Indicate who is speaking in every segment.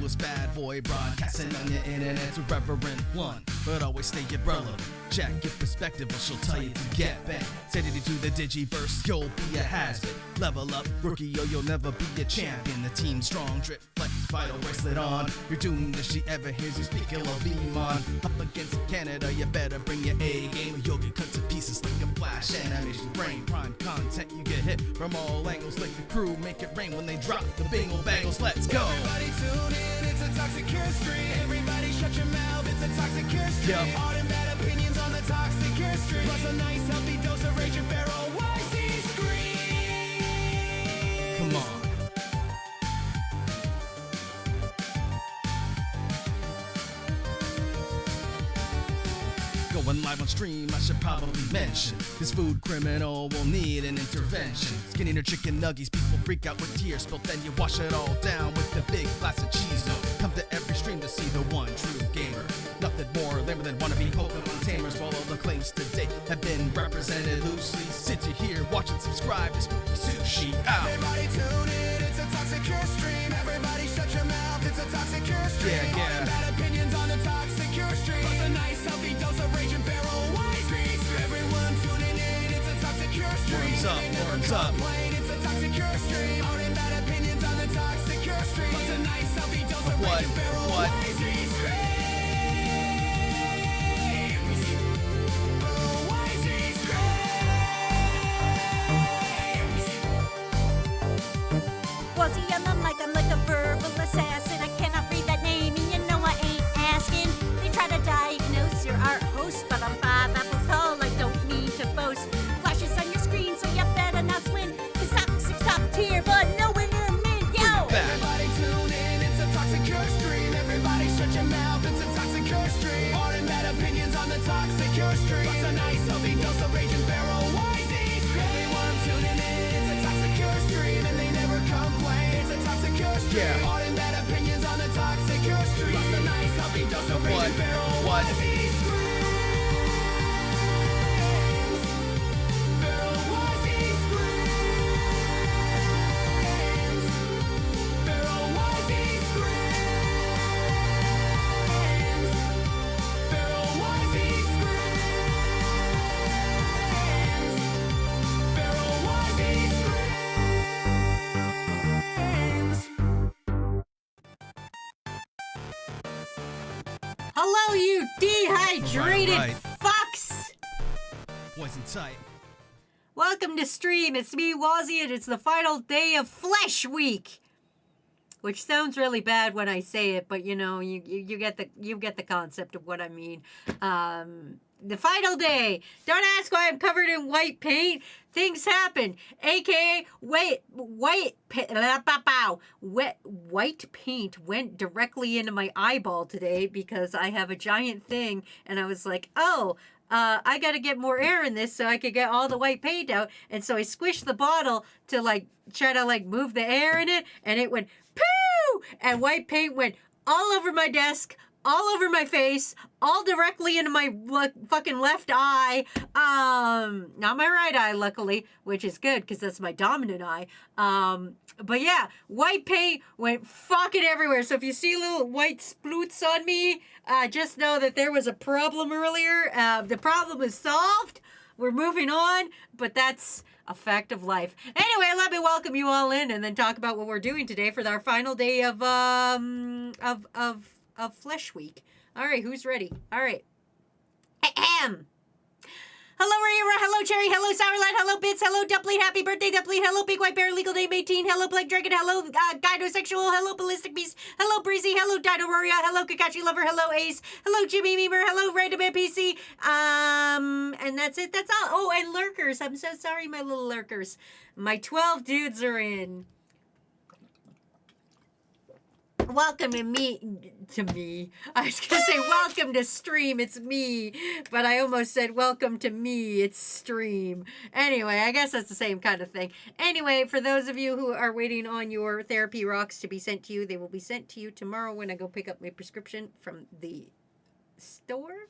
Speaker 1: fearless bad boy broadcasting on the internet's a reverent one, but always stay relevant. Check your perspective or she'll tell you to get back. Set it into the digiverse, you'll be a has-been. Level up, rookie, or you'll never be a champion. The team strong, drip, flex, vital bracelet on. You're doomed if she ever hears you speak ill of Iman. Up against Canada, you better bring your A game, or you'll get cut to pieces like a flash animation brain. Prime content, you get hit from all angles like the crew. Make it rain when they drop the bingle bangles. Let's go.
Speaker 2: Everybody tune in, it's a toxic cure stream. Everybody shut your mouth, it's a toxic cure stream.
Speaker 1: Yep.
Speaker 2: All them bad opinions on the toxic cure stream. Plus a nice healthy dose of rage and feral Wazy scream.
Speaker 1: Come on. Going live on stream, I should probably mention this food criminal will need an intervention. Skinning her chicken nuggies, people freak out with tears spilled. Then you wash it all down with the big glass of cheese. No, come to every stream to see the one true gamer. Nothing more lame than wannabe Pokemon tamers. While all the claims to date have been represented loosely, sit you here, watch and subscribe to Spooky Sushi out.
Speaker 2: Everybody tune in, it's a toxic cure stream. Everybody shut your mouth, it's a toxic cure stream.
Speaker 1: Yeah, yeah.
Speaker 2: All them bad opinions on the toxic cure stream. Plus a nice healthy dose of rage and feral Wazy. Everyone tuning in, it's a toxic cure stream.
Speaker 1: Warms up, warms up.
Speaker 2: It's a toxic cure stream. All them bad opinions on the toxic cure stream. Plus a nice healthy dose of
Speaker 1: What?
Speaker 2: rage and feral
Speaker 1: What?
Speaker 2: Wazy screams. Wazy screams.
Speaker 3: Wazy on the mic, I'm like a verbal assassin. I cannot read that name, and you know I ain't asking. They try to diagnose your art host, but I'm 5 apples tall, I don't need to boast. Flashes on your screen, so you better not swim. Cause toxic's top tier, but nowhere near mid, yo!
Speaker 2: Everybody tune in, it's a toxic cure stream. Everybody shut your mouth, it's a toxic cure stream. All them bad opinions on the toxic cure stream. Plus a nice healthy dose of rage and feral Wazy. Everyone tuning in, it's a toxic cure stream. And they never complain, it's a toxic cure stream.
Speaker 1: Yeah.
Speaker 2: All them bad opinions on the toxic cure stream. Plus a nice healthy dose of rage
Speaker 1: What?
Speaker 2: and feral
Speaker 1: What?
Speaker 2: Wazy screams. Feral Wazy screams. Feral Wazy screams. Feral Wazy screams. Feral Wazy screams.
Speaker 3: Hello, you dehydrated
Speaker 1: Right.
Speaker 3: fucks!
Speaker 1: Poison tight.
Speaker 3: Welcome to stream. It's me, Wazy, and it's the final day of Flesh Week, which sounds really bad when I say it, but you know, you get the concept of what I mean. The final day. Don't ask why I'm covered in white paint. Things happen, aka white paint went directly into my eyeball today because I have a giant thing, and I was like, oh. I got to get more air in this so I could get all the white paint out. And so I squished the bottle to try to move the air in it. And it went poo! And white paint went all over my desk, all over my face, all directly into my fucking left eye. Not my right eye, luckily, which is good because that's my dominant eye. But yeah, white paint went fucking everywhere. So if you see little white sploots on me, just know that there was a problem earlier. The problem is solved. We're moving on, but that's a fact of life. Anyway, let me welcome you all in and then talk about what we're doing today for our final day of Flesh Week. All right, who's ready? All right. Ahem. Hello, Rira. Hello, Cherry. Hello, Sourlight. Hello, Bits. Hello, Duplete. Happy birthday, Duplete. Hello, Big White Bear. Legal Name 18. Hello, Black Dragon. Hello, Didosexual. Hello, Ballistic Beast. Hello, Breezy. Hello, Dido Roria. Hello, Kakashi Lover. Hello, Ace. Hello, Jimmy Memer. Hello, Random NPC. And that's it. That's all. Oh, and lurkers. I'm so sorry, my little lurkers. My 12 dudes are in. Welcome to me. I was going to say welcome to stream, it's me. But I almost said welcome to me, it's stream. Anyway, I guess that's the same kind of thing. Anyway, for those of you who are waiting on your therapy rocks to be sent to you, they will be sent to you tomorrow when I go pick up my prescription from the store.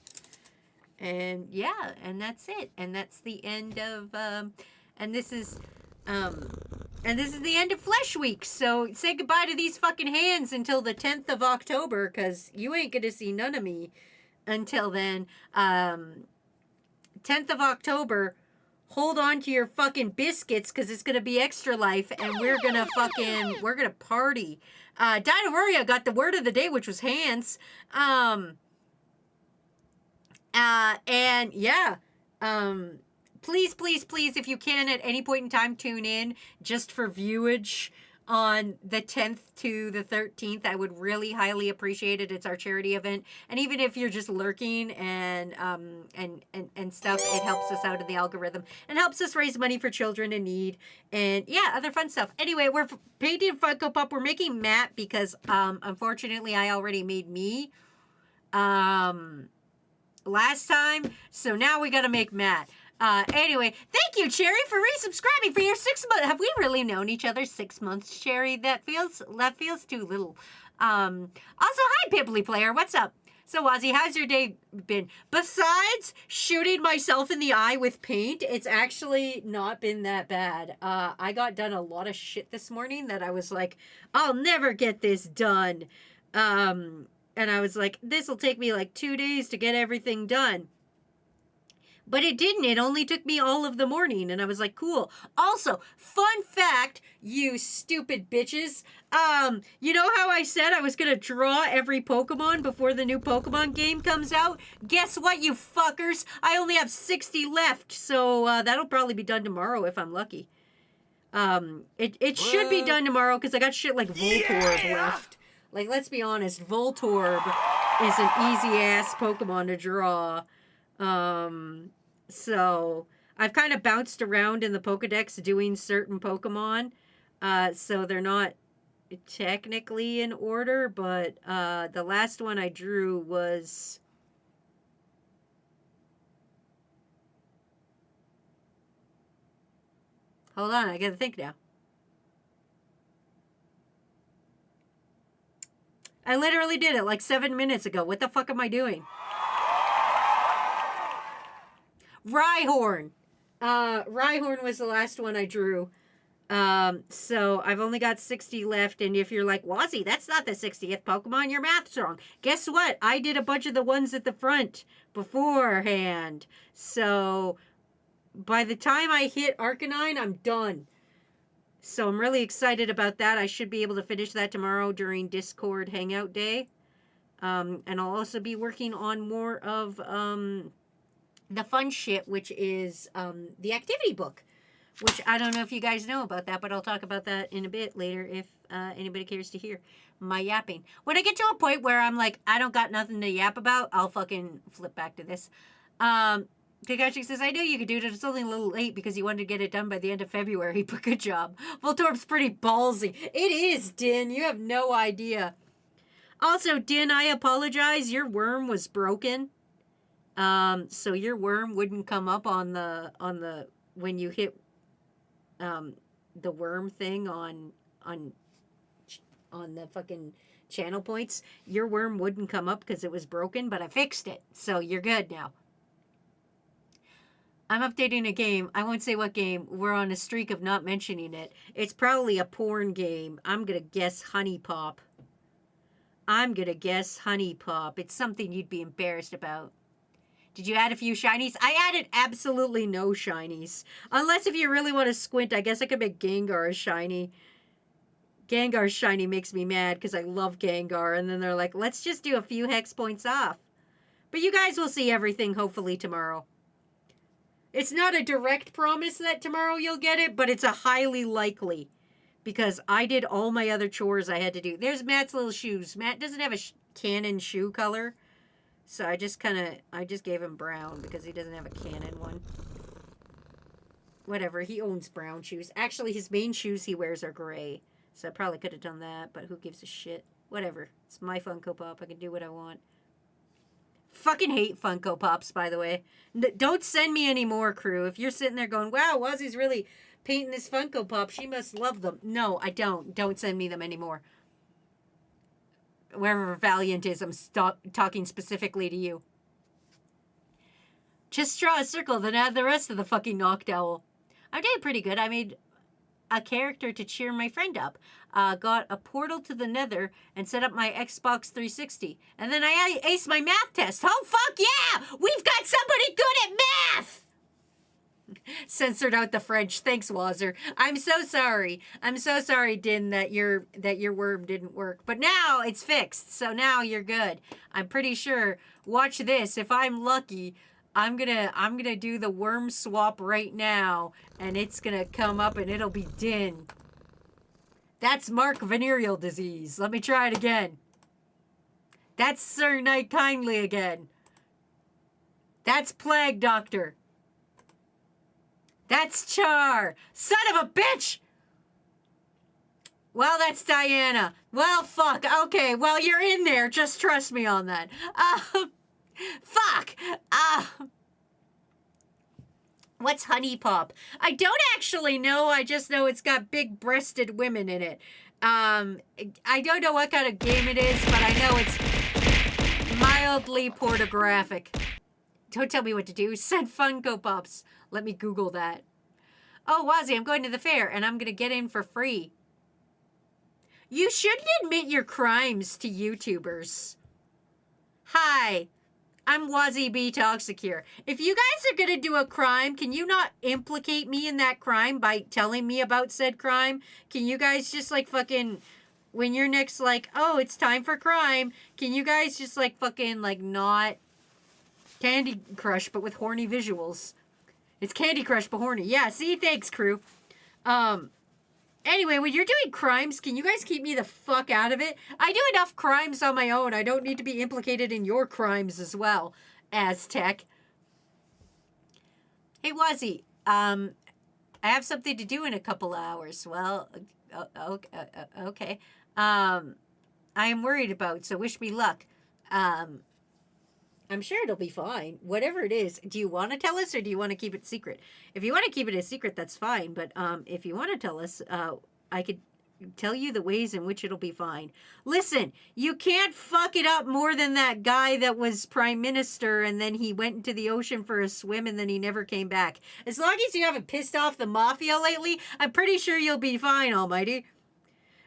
Speaker 3: And yeah, and that's it. And that's the end of, and this is, And this is the end of Flesh Week, so say goodbye to these fucking hands until the 10th of October, because you ain't gonna see none of me until then. 10th of October, hold on to your fucking biscuits, because it's gonna be Extra Life, and we're gonna party. Dino Warrior got the word of the day, which was hands. And yeah, please, please, please, if you can at any point in time, tune in just for viewage on the 10th to the 13th. I would really highly appreciate it. It's our charity event. And even if you're just lurking and stuff, it helps us out in the algorithm and helps us raise money for children in need and yeah, other fun stuff. Anyway, we're painting Funko Pop. We're making Matt because unfortunately I already made me last time, so now we gotta make Matt. Anyway, thank you, Cherry, for resubscribing for your 6 months. Have we really known each other 6 months, Cherry? That feels too little. Also, hi, Pibbly Player. What's up? So, Wazy, how's your day been? Besides shooting myself in the eye with paint, it's actually not been that bad. I got done a lot of shit this morning that I was like, I'll never get this done. And I was like, this will take me like 2 days to get everything done. But it didn't. It only took me all of the morning. And I was like, cool. Also, fun fact, you stupid bitches. You know how I said I was going to draw every Pokemon before the new Pokemon game comes out? Guess what, you fuckers? I only have 60 left. So that'll probably be done tomorrow if I'm lucky. It should be done tomorrow because I got shit like Voltorb left. Like, let's be honest, Voltorb is an easy-ass Pokemon to draw. So I've kind of bounced around in the Pokedex doing certain Pokemon. So they're not technically in order, but the last one I drew was... Hold on, I gotta think now. I literally did it like 7 minutes ago. What the fuck am I doing? Rhyhorn. Rhyhorn was the last one I drew. So I've only got 60 left. And if you're like, Wazy, that's not the 60th Pokemon, your math's wrong. Guess what? I did a bunch of the ones at the front beforehand. So by the time I hit Arcanine, I'm done. So I'm really excited about that. I should be able to finish that tomorrow during Discord Hangout Day. And I'll also be working on more of the fun shit, which is the activity book. Which I don't know if you guys know about that, but I'll talk about that in a bit later if anybody cares to hear my yapping. When I get to a point where I'm like, I don't got nothing to yap about, I'll fucking flip back to this. Pikachu says, I knew you could do it. It's only a little late because you wanted to get it done by the end of February, but good job. Voltorb's pretty ballsy. It is, Din. You have no idea. Also, Din, I apologize. Your worm was broken. So your worm wouldn't come up on the when you hit the worm thing on the fucking channel points. Your worm wouldn't come up because it was broken, but I fixed it. So you're good now. I'm updating a game. I won't say what game. We're on a streak of not mentioning it. It's probably a porn game. I'm going to guess Honey Pop. It's something you'd be embarrassed about. Did you add a few shinies? I added absolutely no shinies. Unless if you really want to squint, I guess I could make Gengar a shiny. Gengar's shiny makes me mad because I love Gengar. And then they're like, let's just do a few hex points off. But you guys will see everything hopefully tomorrow. It's not a direct promise that tomorrow you'll get it, but it's a highly likely. Because I did all my other chores I had to do. There's Matt's little shoes. Matt doesn't have a canon shoe color. So I just gave him brown because he doesn't have a canon one. Whatever, he owns brown shoes. Actually, his main shoes he wears are gray. So I probably could have done that, but who gives a shit? Whatever. It's my Funko Pop. I can do what I want. Fucking hate Funko Pops, by the way. Don't send me any more, crew. If you're sitting there going, wow, Wazy's really painting this Funko Pop. She must love them. No, I don't. Don't send me them anymore. Wherever Valiant is, I'm talking specifically to you. Just draw a circle, then add the rest of the fucking Noctowl. I'm doing pretty good. I made a character to cheer my friend up. Got a portal to the nether and set up my Xbox 360. And then I aced my math test. Oh, fuck yeah! We've got somebody good at math! Censored out the French. Thanks, Wazer. I'm so sorry. I'm so sorry, Din, that your worm didn't work. But now it's fixed, so now you're good. I'm pretty sure. Watch this. If I'm lucky, I'm gonna do the worm swap right now, and it's gonna come up and it'll be Din. That's Mark venereal disease. Let me try it again. That's Sir Knight Kindly again. That's Plague Doctor. That's Char. Son of a bitch! Well, that's Diana. Well, fuck. Okay, well, you're in there. Just trust me on that. Fuck. What's Honey Pop? I don't actually know. I just know it's got big-breasted women in it. I don't know what kind of game it is, but I know it's mildly pornographic. Don't tell me what to do. Send Funko Pops. Let me Google that. Oh, Wazy, I'm going to the fair, and I'm going to get in for free. You shouldn't admit your crimes to YouTubers. Hi, I'm Wazy B Toxic here. If you guys are going to do a crime, can you not implicate me in that crime by telling me about said crime? Can you guys just, like, fucking... When you're next, like, oh, it's time for crime, can you guys just, like, fucking, like, not... Candy Crush, but with horny visuals. It's Candy Crush, but horny. Yeah, see? Thanks, crew. Anyway, when you're doing crimes, can you guys keep me the fuck out of it? I do enough crimes on my own. I don't need to be implicated in your crimes as well, Aztec. Hey, Wazy, I have something to do in a couple hours. Well, okay. I am worried about, so wish me luck. I'm sure it'll be fine. Whatever it is, do you want to tell us or do you want to keep it secret? If you want to keep it a secret, that's fine. But if you want to tell us, I could tell you the ways in which it'll be fine. Listen, you can't fuck it up more than that guy that was prime minister and then he went into the ocean for a swim and then he never came back. As long as you haven't pissed off the mafia lately, I'm pretty sure you'll be fine, Almighty.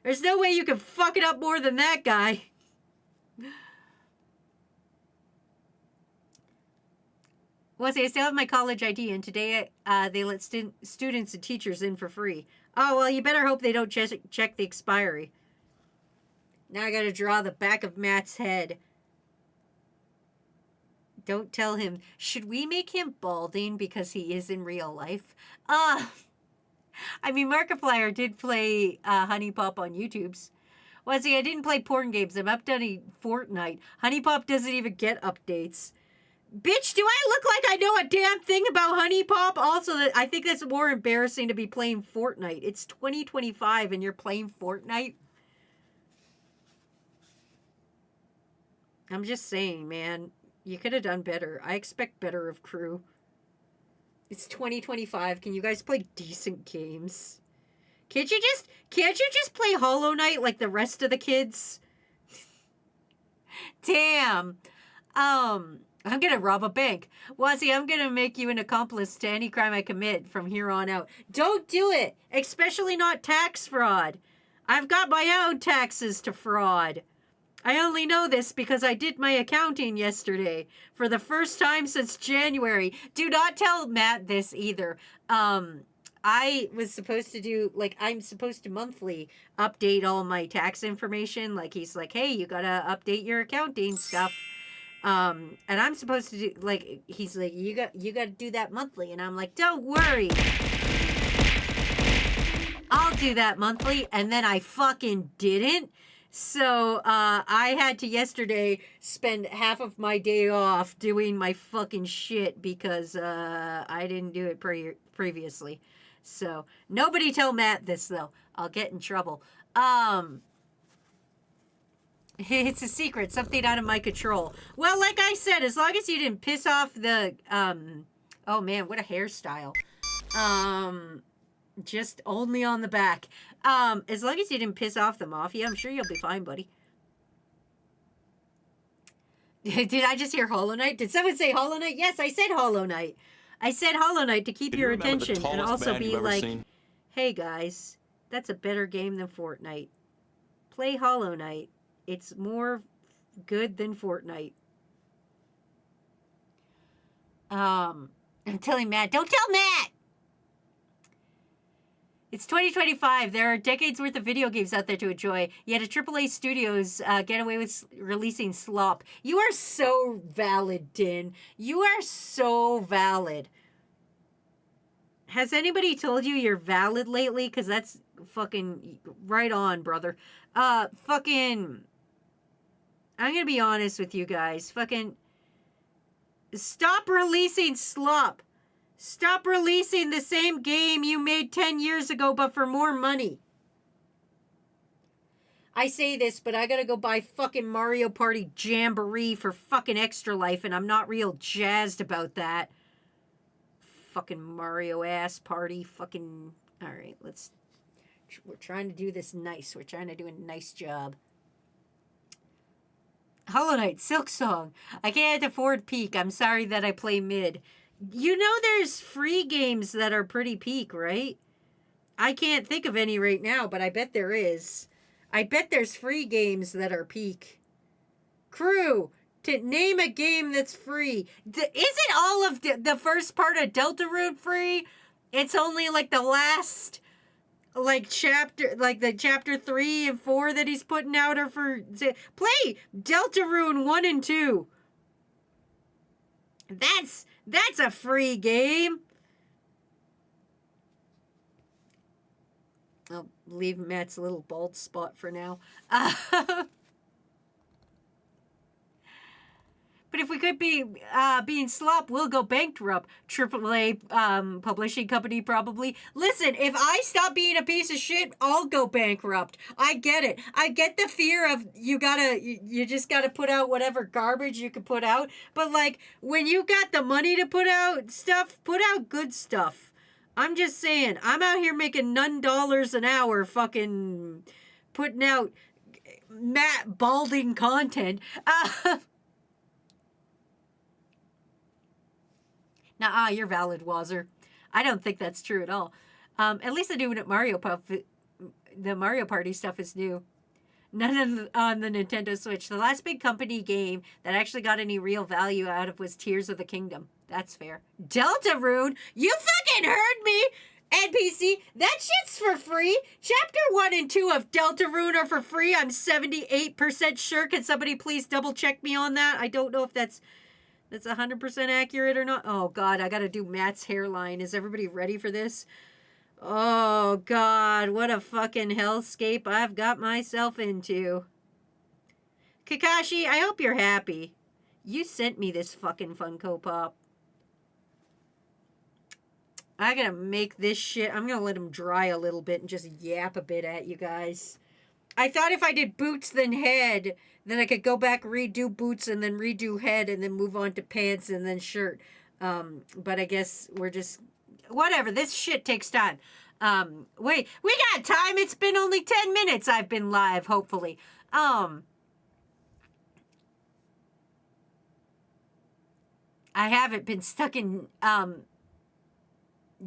Speaker 3: There's no way you can fuck it up more than that guy. Well, I still have my college ID, and today they let students and teachers in for free. Oh, well, you better hope they don't check the expiry. Now I gotta draw the back of Matt's head. Don't tell him. Should we make him balding because he is in real life? I mean, Markiplier did play Honey Pop on YouTube's. Well, see, I didn't play porn games. I'm updating Fortnite. Honey Pop doesn't even get updates. Bitch, do I look like I know a damn thing about Honey Pop? Also, I think that's more embarrassing to be playing Fortnite. It's 2025 and you're playing Fortnite? I'm just saying, man. You could have done better. I expect better of crew. It's 2025. Can you guys play decent games? Can't you just play Hollow Knight like the rest of the kids? Damn. I'm gonna rob a bank. Wazy, I'm gonna make you an accomplice to any crime I commit from here on out. Don't do it! Especially not tax fraud. I've got my own taxes to fraud. I only know this because I did my accounting yesterday for the first time since January. Do not tell Matt this either. I was supposed to do, like, I'm supposed to monthly update all my tax information. Like, he's like, hey, you gotta update your accounting stuff. And I'm supposed to do, like, he's like, you got to do that monthly. And I'm like, don't worry. I'll do that monthly. And then I fucking didn't. So, I had to yesterday spend half of my day off doing my fucking shit because, I didn't do it previously. So, nobody tell Matt this, though. I'll get in trouble. It's a secret, something out of my control. Well, like I said, as long as you didn't piss off the, oh man, what a hairstyle. Just only on the back. As long as you didn't piss off the mafia, I'm sure you'll be fine, buddy. Did I just hear Hollow Knight? Did someone say Hollow Knight? Yes, I said Hollow Knight. I said Hollow Knight to keep your attention and also be like, Hey guys, that's a better game than Fortnite. Play Hollow Knight. It's more good than Fortnite. I'm telling Matt, don't tell Matt! It's 2025. There are decades worth of video games out there to enjoy. Yet a AAA studios get away with releasing slop. You are so valid, Din. You are so valid. Has anybody told you you're valid lately? Because that's fucking right on, brother. Fucking... I'm gonna be honest with you guys. Fucking... Stop releasing slop. Stop releasing the same game you made 10 years ago, but for more money. I say this, but I gotta go buy fucking Mario Party Jamboree for fucking Extra Life, and I'm not real jazzed about that. Fucking Mario ass party. Fucking... Alright, let's... We're trying to do this nice. We're trying to do a nice job. Hollow Knight, Silk Song. I can't afford peak. I'm sorry that I play mid. You know there's free games that are pretty peak, right? I can't think of any right now, but I bet there is. I bet there's free games that are peak. Crew, to name a game that's free. Isn't all of the first part of Deltarune free? It's only like the last... like chapter, like the chapter 3 and 4 that he's putting out are for play Deltarune 1 and 2. That's a free game. I'll leave Matt's little bald spot for now. But if we could be being slop, we'll go bankrupt. AAA publishing company probably. Listen, if I stop being a piece of shit, I'll go bankrupt. I get it. I get the fear of you just gotta put out whatever garbage you can put out. But like when you got the money to put out stuff, put out good stuff. I'm just saying, I'm out here making $9 an hour fucking putting out Matt balding content. Nah, you're valid, Wazzer. I don't think that's true at all. At least they're doing it Mario the Mario Party stuff is new. None on the Nintendo Switch. The last big company game that actually got any real value out of was Tears of the Kingdom. That's fair. Deltarune? You fucking heard me! NPC, that shit's for free. Chapter 1 and 2 of Deltarune are for free. I'm 78% sure. Can somebody please double check me on that? I don't know if that's 100% accurate or not. Oh, God, I got to do Matt's hairline. Is everybody ready for this? Oh, God, what a fucking hellscape I've got myself into. Kakashi, I hope you're happy. You sent me this fucking Funko Pop. I gotta make this shit. I'm gonna let him dry a little bit and just yap a bit at you guys. I thought if I did boots then head, then I could go back, redo boots, and then redo head, and then move on to pants, and then shirt. But I guess we're just... Whatever, this shit takes time. Wait, we got time! It's been only 10 minutes I've been live, hopefully. I haven't been stuck in,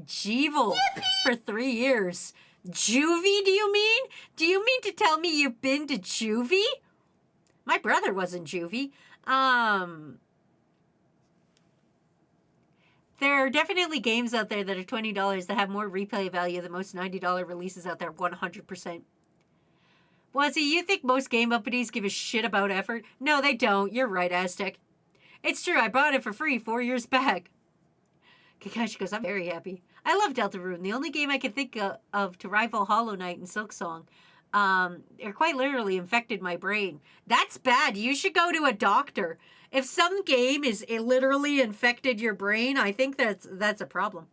Speaker 3: Jeevil for 3 years. Juvie, do you mean? Do you mean to tell me you've been to Juvie? My brother was in Juvie. There are definitely games out there that are $20 that have more replay value than most $90 releases out there, 100%. Wazy, you think most game companies give a shit about effort? No, they don't. You're right, Aztec. It's true, I bought it for free 4 years back. Kakashi goes, I'm very happy. I love Deltarune, the only game I can think of to rival Hollow Knight and Silk Song. It quite literally infected my brain. That's bad. You should go to a doctor. If some game it literally infected your brain, I think that's a problem.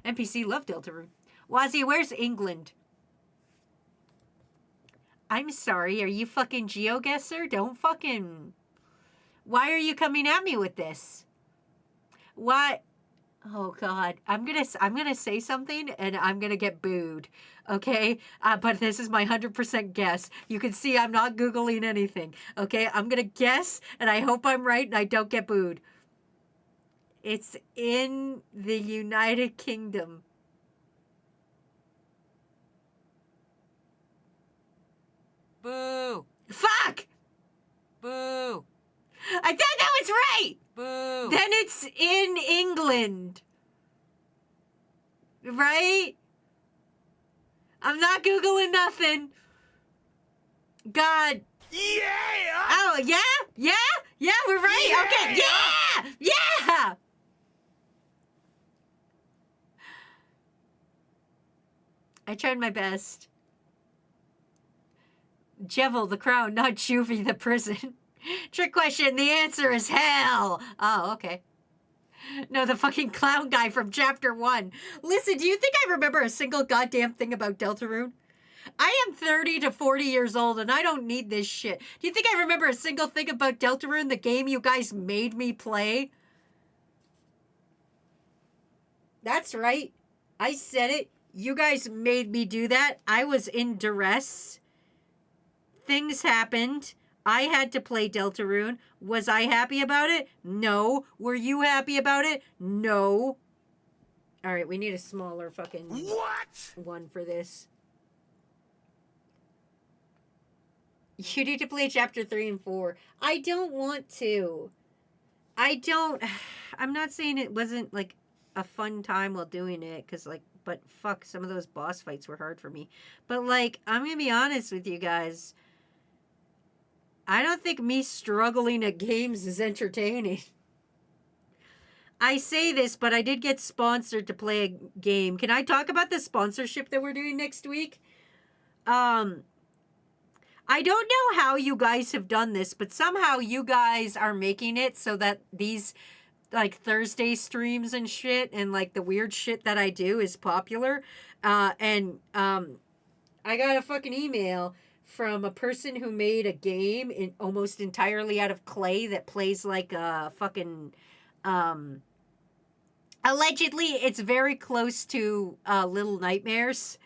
Speaker 3: NPC love Deltarune. Wazy, where's England? I'm sorry, are you fucking GeoGuessr? Don't fucking... Why are you coming at me with this? What? Oh God, I'm gonna say something and I'm gonna get booed, okay? But this is my 100% guess. You can see I'm not Googling anything, okay? I'm gonna guess and I hope I'm right and I don't get booed. It's in the United Kingdom.
Speaker 4: Boo.
Speaker 3: Fuck!
Speaker 4: Boo.
Speaker 3: I thought that was right!
Speaker 4: Boo.
Speaker 3: Then it's in England. Right? I'm not Googling nothing. God.
Speaker 2: Yeah!
Speaker 3: Oh, yeah? Yeah? Yeah, we're right. Okay. Yeah! Yeah! I tried my best. Jevil the crown, not Juvie the prison. Trick question. The answer is hell. Oh, okay. No, the fucking clown guy from chapter 1. Listen, do you think I remember a single goddamn thing about Deltarune? I am 30 to 40 years old and I don't need this shit. Do you think I remember a single thing about Deltarune, the game you guys made me play? That's right. I said it. You guys made me do that. I was in duress. Things happened. I had to play Deltarune. Was I happy about it? No. Were you happy about it? No. All right, we need a smaller fucking one for this. You need to play chapter 3 and 4. I don't want to. I'm not saying it wasn't like a fun time while doing it, because like, but fuck, some of those boss fights were hard for me. But like, I'm gonna be honest with you guys. I don't think me struggling at games is entertaining. I say this, but I did get sponsored to play a game. Can I talk about the sponsorship that we're doing next week? I don't know how you guys have done this, but somehow you guys are making it so that these like Thursday streams and shit and like the weird shit that I do is popular. I got a fucking email from a person who made a game in almost entirely out of clay that plays like a fucking allegedly it's very close to Little Nightmares,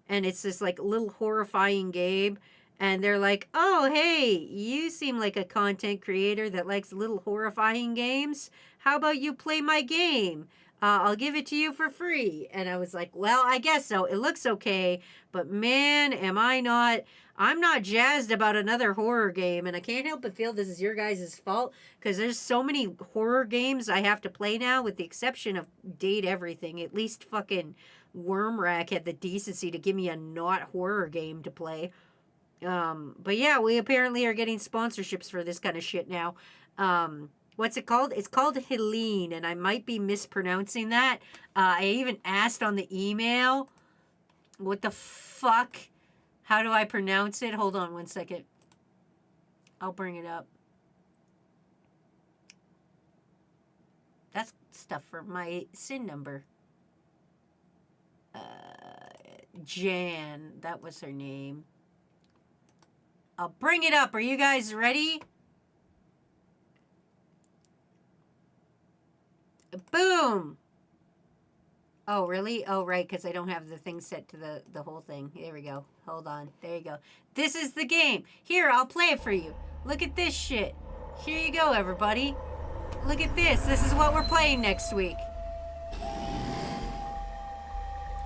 Speaker 3: and it's this like little horrifying game. And they're like, oh, hey, you seem like a content creator that likes little horrifying games. How about you play my game? I'll give it to you for free. And I was like, well, I guess so. It looks okay. But man, I'm not jazzed about another horror game. And I can't help but feel this is your guys' fault, because there's so many horror games I have to play now, with the exception of Date Everything. At least fucking Wormrack had the decency to give me a not horror game to play. But yeah, we apparently are getting sponsorships for this kind of shit now. What's it called? It's called Helene, and I might be mispronouncing that. I even asked on the email, what the fuck? How do I pronounce it? Hold on one second. I'll bring it up. That's stuff for my SIN number. Jan, that was her name. I'll bring it up. Are you guys ready? Boom. Oh, really? Oh, right, because I don't have the thing set to the whole thing. There we go. Hold on. There you go. This is the game. Here, I'll play it for you. Look at this shit. Here you go, everybody. Look at this. This is what we're playing next week.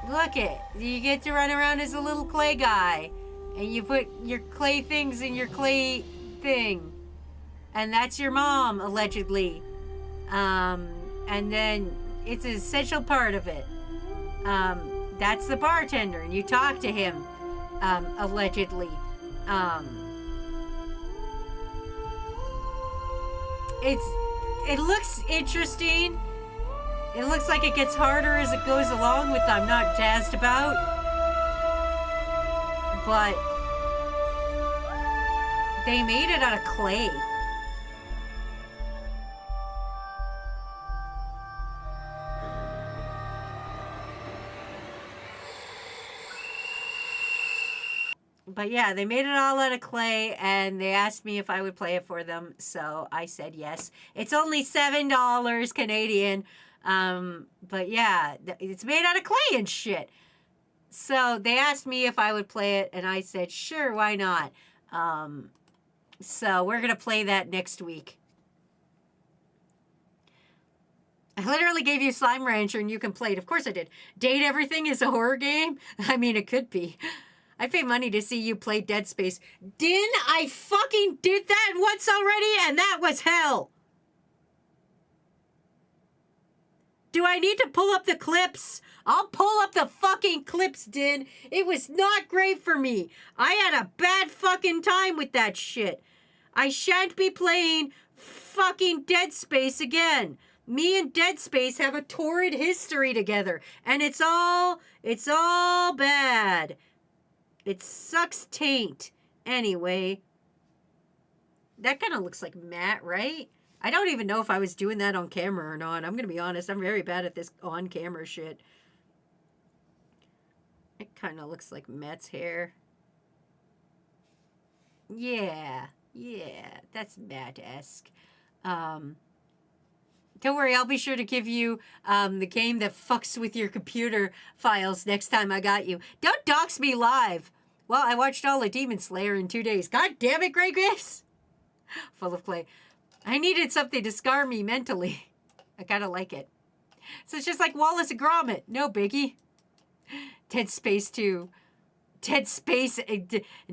Speaker 3: Look it. You get to run around as a little clay guy. And you put your clay things in your clay thing. And that's your mom, allegedly. And then it's an essential part of it. That's the bartender, and you talk to him, allegedly. It looks interesting. It looks like it gets harder as it goes along, which I'm not jazzed about. But they made it out of clay. But yeah, they made it all out of clay, and they asked me if I would play it for them, so I said yes. It's only $7 Canadian, but yeah, it's made out of clay and shit. So they asked me if I would play it, and I said, sure, why not? So we're going to play that next week. I literally gave you Slime Rancher, and you can play it. Of course I did. Date Everything is a horror game? I mean, it could be. I'd pay money to see you play Dead Space. Din, I fucking did that once already, and that was hell. Do I need to pull up the clips? I'll pull up the fucking clips, Din. It was not great for me. I had a bad fucking time with that shit. I shan't be playing fucking Dead Space again. Me and Dead Space have a torrid history together, and it's all bad. It sucks taint. Anyway, that kind of looks like Matt, right? I don't even know if I was doing that on camera or not. I'm going to be honest. I'm very bad at this on-camera shit. It kind of looks like Matt's hair. Yeah, that's Matt-esque. Don't worry, I'll be sure to give you the game that fucks with your computer files next time I got you. Don't dox me live. Well, I watched all of Demon Slayer in 2 days. God damn it, Grey Graves! Full of clay. I needed something to scar me mentally. I kind of like it. So it's just like Wallace and Gromit. No biggie. Dead Space 2. Dead Space.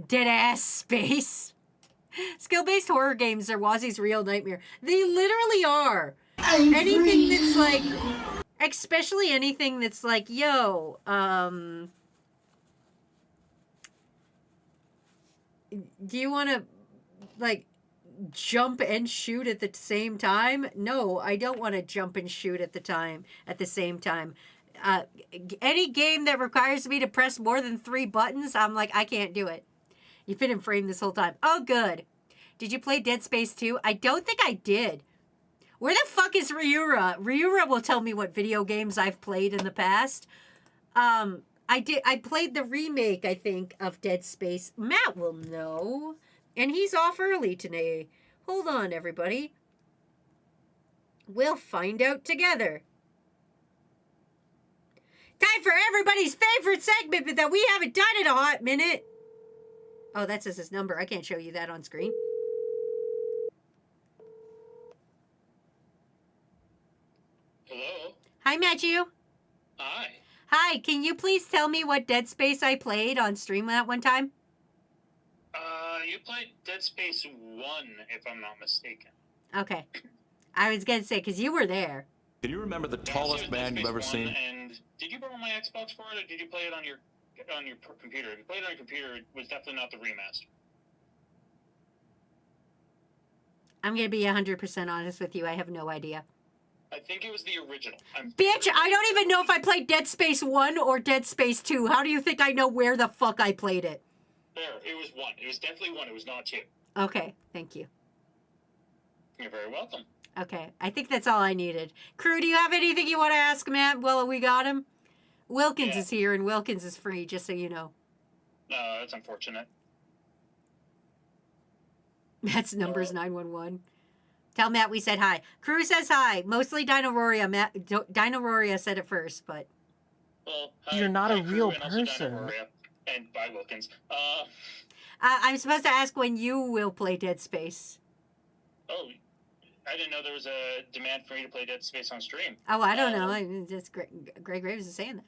Speaker 3: Dead-ass space. Skill-based horror games are Wazy's real nightmare. They literally are. Anything that's like... Especially anything that's like, yo, do you want to, like, jump and shoot at the same time? No, I don't want to jump and shoot at the same time. Any game that requires me to press more than 3 buttons, I'm like, I can't do it. You've been in frame this whole time. Oh, good. Did you play Dead Space 2? I don't think I did. Where the fuck is Ryura? Ryura will tell me what video games I've played in the past. I played the remake, I think, of Dead Space. Matt will know. And he's off early today. Hold on, everybody. We'll find out together. Time for everybody's favorite segment, but that we haven't done in a hot minute. Oh, that says his number. I can't show you that on screen.
Speaker 5: Hello?
Speaker 3: Hi, Matthew.
Speaker 5: Hi.
Speaker 3: Hi, can you please tell me what Dead Space I played on stream that one time?
Speaker 5: You played Dead Space 1, if I'm not mistaken.
Speaker 3: Okay. I was going to say, because you were there.
Speaker 6: Can you remember the tallest man you've ever seen?
Speaker 5: And did you borrow my Xbox for it, or did you play it on your computer? If you played it on your computer, it was definitely not the remaster.
Speaker 3: I'm going to be 100% honest with you. I have no idea.
Speaker 5: I think it was the original.
Speaker 3: Bitch, I don't even know if I played Dead Space 1 or Dead Space 2. How do you think I know where the fuck I played it?
Speaker 5: There, it was 1. It was definitely 1. It was not 2.
Speaker 3: Okay, thank you.
Speaker 5: You're very welcome.
Speaker 3: Okay, I think that's all I needed. Crew, do you have anything you want to ask Matt? Well, we got him. Wilkins is here, and Wilkins is free, just so you know.
Speaker 5: That's unfortunate.
Speaker 3: Matt's number's 911. Tell Matt we said hi. Crew says hi. Mostly Dinosaria. Dinosaria said it first, but...
Speaker 5: Well, hi,
Speaker 7: You're not a
Speaker 5: Crew,
Speaker 7: real
Speaker 5: and also
Speaker 7: person.
Speaker 5: Dinosaria, and bye, Wilkins.
Speaker 3: I'm supposed to ask when you will play Dead Space.
Speaker 5: Oh, I didn't know there was a demand for me to play Dead Space on stream.
Speaker 3: Oh, I don't know. Just Greg Graves is saying that.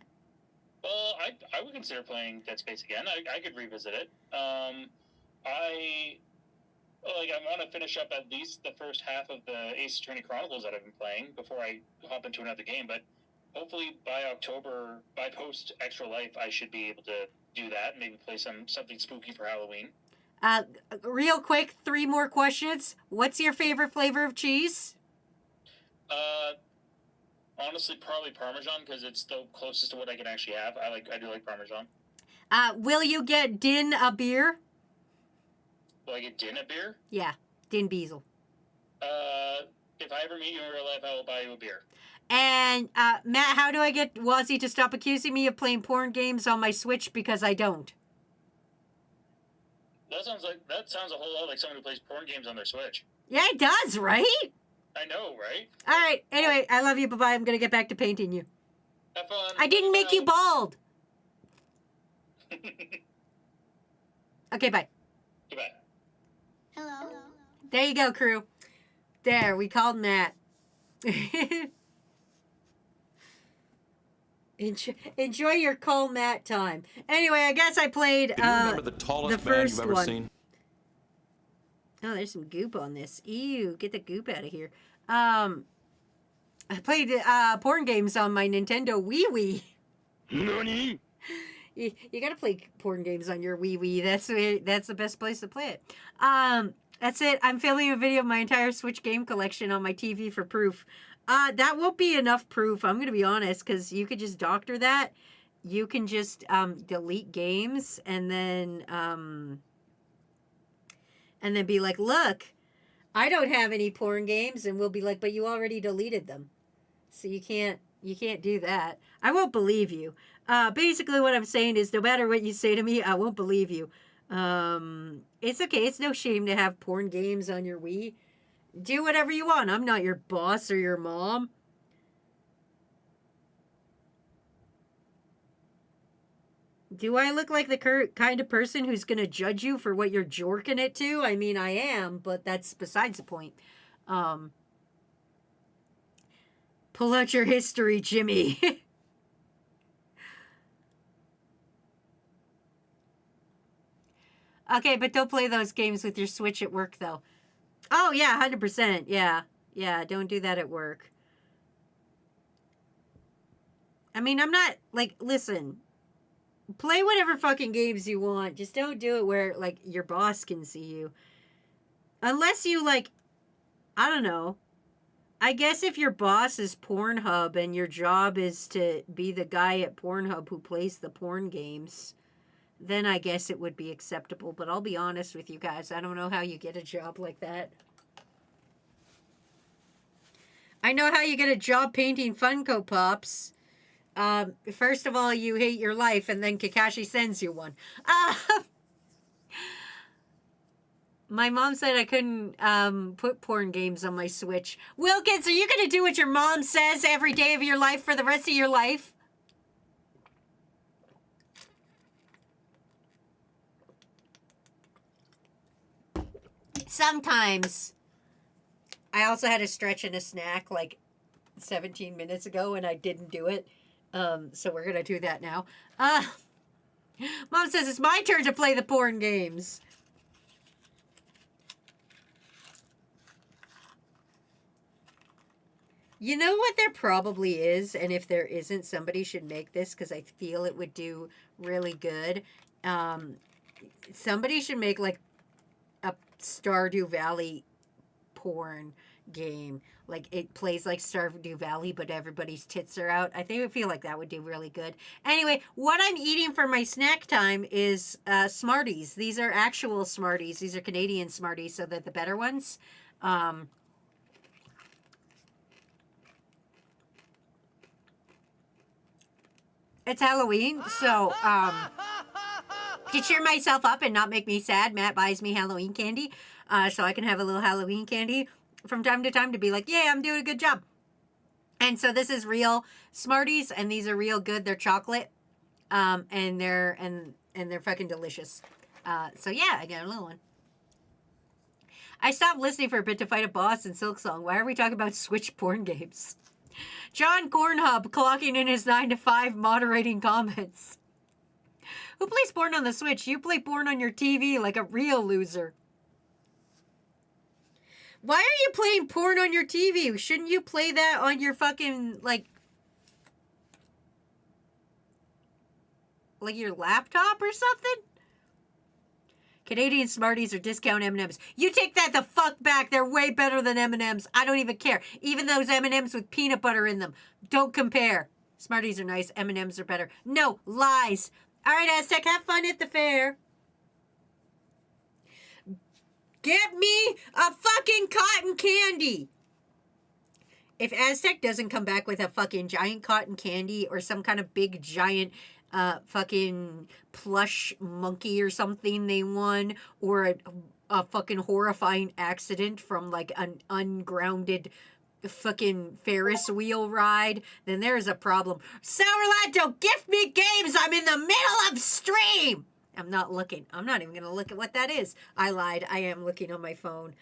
Speaker 5: Well, I would consider playing Dead Space again. I could revisit it. I want to finish up at least the first half of the Ace Attorney Chronicles that I've been playing before I hop into another game. But hopefully by October, by post Extra Life, I should be able to do that. Maybe play something spooky for Halloween.
Speaker 3: Real quick, 3 more questions. What's your favorite flavor of cheese?
Speaker 5: Honestly, probably Parmesan, because it's the closest to what I can actually have. I do like Parmesan.
Speaker 3: Will you get Din a beer?
Speaker 5: Will I get Din a beer?
Speaker 3: Yeah, Din Beazle.
Speaker 5: If I ever meet you in real life, I will buy you a beer.
Speaker 3: And, Matt, how do I get Wazy to stop accusing me of playing porn games on my Switch because I don't?
Speaker 5: That sounds a whole lot like someone who plays porn games on their Switch.
Speaker 3: Yeah, it does, right?
Speaker 5: I know, right?
Speaker 3: All right. Anyway, I love you. Bye-bye. I'm going to get back to painting you.
Speaker 5: Have fun.
Speaker 3: I didn't make you bald. Okay, bye.
Speaker 5: Goodbye.
Speaker 8: Hello.
Speaker 3: There you go, crew. There, we called Matt. Enjoy your calm mat time. Anyway, I guess I played
Speaker 6: Do you remember the tallest man
Speaker 3: first
Speaker 6: you've ever
Speaker 3: one.
Speaker 6: seen?
Speaker 3: Oh, there's some goop on this. Ew, get the goop out of here. I played porn games on my Nintendo Wii.
Speaker 6: Nani?
Speaker 3: You gotta play porn games on your Wii. That's the best place to play it. That's it. I'm filming a video of my entire Switch game collection on my TV for proof. That won't be enough proof. I'm gonna be honest, because you could just doctor that. You can just delete games and then be like, look, I don't have any porn games, and we'll be like, but you already deleted them, so you can't do that. I won't believe you. Basically what I'm saying is, no matter what you say to me, I won't believe you. It's okay. It's no shame to have porn games on your Wii. Do whatever you want. I'm not your boss or your mom. Do I look like the kind of person who's going to judge you for what you're jorking it to? I mean, I am, but that's besides the point. Pull out your history, Jimmy. Okay, but don't play those games with your Switch at work, though. Oh, yeah, 100%. Yeah. Yeah, don't do that at work. I mean, I'm not, like, listen. Play whatever fucking games you want. Just don't do it where, like, your boss can see you. Unless you, like, I don't know. I guess if your boss is Pornhub and your job is to be the guy at Pornhub who plays the porn games, then I guess it would be acceptable. But I'll be honest with you guys. I don't know how you get a job like that. I know how you get a job painting Funko Pops. First of all, you hate your life, and then Kakashi sends you one. My mom said I couldn't put porn games on my Switch. Wilkins, are you going to do what your mom says every day of your life for the rest of your life? Sometimes. I also had a stretch and a snack like 17 minutes ago, and I didn't do it. So we're going to do that now. Mom says it's my turn to play the porn games. You know what there probably is, and if there isn't, somebody should make this because I feel it would do really good. Somebody should make like a Stardew Valley porn game. Like it plays like Stardew Valley, but everybody's tits are out. I feel like that would do really good. Anyway, what I'm eating for my snack time is Smarties. These are actual Smarties. These are Canadian Smarties, so they're the better ones. It's Halloween, so to cheer myself up and not make me sad, Matt buys me Halloween candy, so I can have a little Halloween candy from time to time to be like, yeah, I'm doing a good job. And so this is real Smarties, and these are real good. They're chocolate, and they're fucking delicious. So yeah, I got a little one. I stopped listening for a bit to fight a boss in Silksong. Why are we talking about Switch porn games? John Cornhub clocking in his 9 to 5 moderating comments. Who plays porn on the Switch? You play porn on your TV like a real loser. Why are you playing porn on your TV? Shouldn't you play that on your fucking, like your laptop or something? Canadian Smarties are discount M&Ms. You take that the fuck back. They're way better than M&Ms. I don't even care. Even those M&Ms with peanut butter in them. Don't compare. Smarties are nice. M&Ms are better. No, lies. All right, Aztec, have fun at the fair. Get me a fucking cotton candy. If Aztec doesn't come back with a fucking giant cotton candy or some kind of big giant fucking plush monkey or something they won, or a fucking horrifying accident from like an ungrounded fucking Ferris wheel ride, then there's a problem. Sourlad, don't gift me games. I'm in the middle of stream. I'm not looking. I'm not even going to look at what that is. I lied. I am looking on my phone.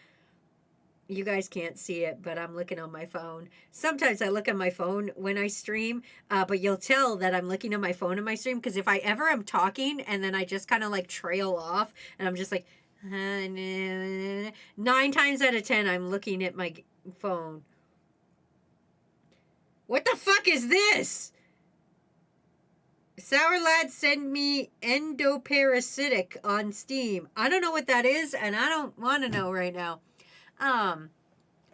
Speaker 3: You guys can't see it, but I'm looking on my phone. Sometimes I look on my phone when I stream, but you'll tell that I'm looking on my phone in my stream because if I ever am talking and then I just kind of like trail off and I'm just like, 9 times out of 10, I'm looking at my phone. What the fuck is this? Sour Lad sent me endoparasitic on Steam. I don't know what that is, and I don't want to know right now.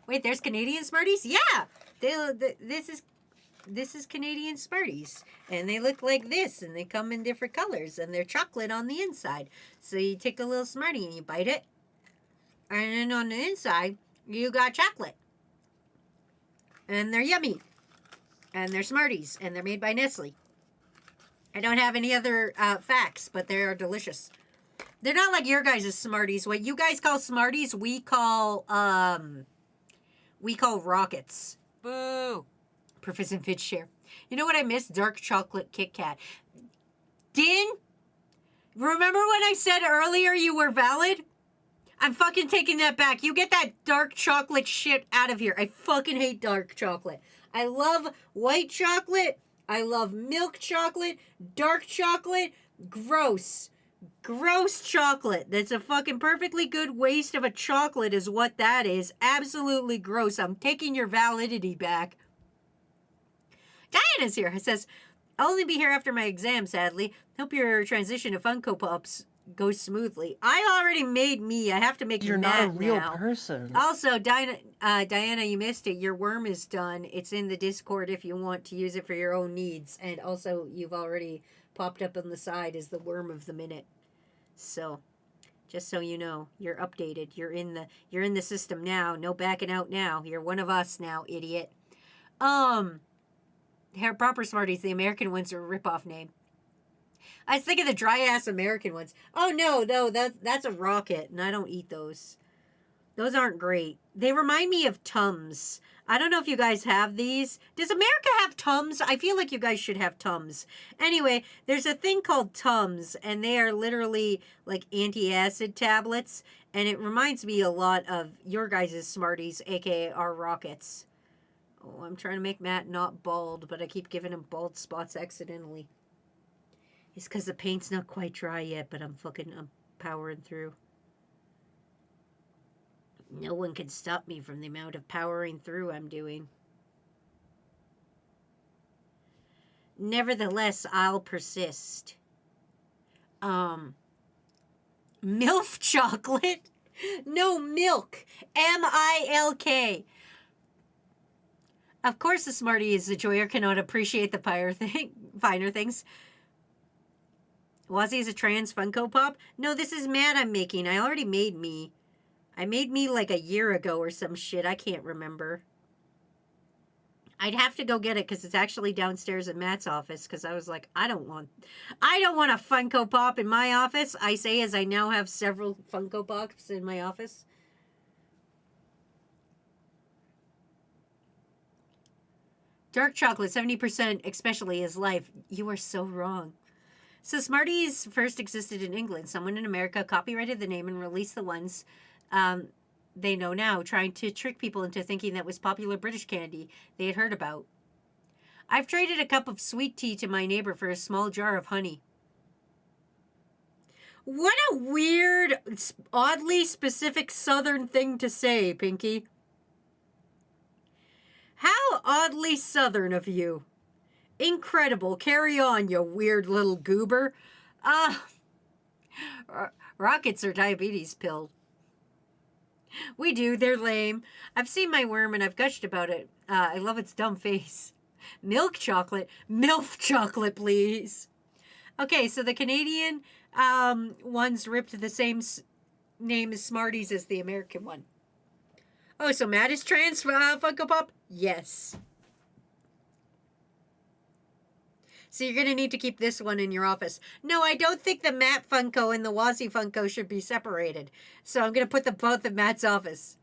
Speaker 3: Wait, there's Canadian Smarties? Yeah! This is Canadian Smarties. And they look like this, and they come in different colors, and they're chocolate on the inside. So you take a little Smartie and you bite it, and then on the inside, you got chocolate. And they're yummy. And they're Smarties, and they're made by Nestle. I don't have any other facts, but they are delicious. They're not like your guys' Smarties. What you guys call Smarties, we call rockets.
Speaker 4: Boo.
Speaker 3: Proficient Fitch share. You know what I miss? Dark chocolate Kit Kat. Din, remember when I said earlier you were valid? I'm fucking taking that back. You get that dark chocolate shit out of here. I fucking hate dark chocolate. I love white chocolate. I love milk chocolate. Dark chocolate. Gross. Gross chocolate. That's a fucking perfectly good waste of a chocolate is what that is. Absolutely gross. I'm taking your validity back. Diana's here. It says, I'll only be here after my exam, sadly. Hope your transition to Funko Pops goes smoothly. I already made me. I have to make
Speaker 7: You're
Speaker 3: Matt
Speaker 7: not a real
Speaker 3: now.
Speaker 7: person.
Speaker 3: Also, Diana, you missed it. Your worm is done. It's in the Discord if you want to use it for your own needs. And also, you've already popped up on the side as the worm of the minute. So, just so you know, you're updated. You're in the system now. No backing out now. You're one of us now, idiot. Hair proper Smarties, the American ones are a rip-off name. I was thinking the dry-ass American ones. Oh, no, that's a rocket, and I don't eat those. Those aren't great. They remind me of Tums. I don't know if you guys have these. Does America have Tums? I feel like you guys should have Tums. Anyway, there's a thing called Tums, and they are literally like anti-acid tablets, and it reminds me a lot of your guys' Smarties, aka our rockets. Oh, I'm trying to make Matt not bald, but I keep giving him bald spots accidentally. It's because the paint's not quite dry yet, but I'm powering through. No one can stop me from the amount of powering through I'm doing. Nevertheless, I'll persist. MILF chocolate? No, milk. MILK. Of course, the Smartie is a joyer cannot appreciate the finer things. Wazy is a trans Funko Pop? No, this is Matt I'm making. I already made me. I made me like a year ago or some shit. I can't remember. I'd have to go get it because it's actually downstairs in Matt's office because I was like, I don't want a Funko Pop in my office. I say as I now have several Funko Pops in my office. Dark chocolate, 70% especially is life. You are so wrong. So Smarties first existed in England. Someone in America copyrighted the name and released the ones they know now, trying to trick people into thinking that was popular British candy they had heard about. I've traded a cup of sweet tea to my neighbor for a small jar of honey. What a weird, oddly specific Southern thing to say, Pinky. How oddly Southern of you. Incredible. Carry on, you weird little goober. Rockets are diabetes pill. We do. They're lame. I've seen my worm and I've gushed about it. I love its dumb face. Milk chocolate. MILF chocolate, please. Okay, so the Canadian ones ripped the same name as Smarties as the American one. Oh, so Matt is trans Funko Pop? Yes. So you're going to need to keep this one in your office. No, I don't think the Matt Funko and the Wazy Funko should be separated. So I'm going to put them both in Matt's office.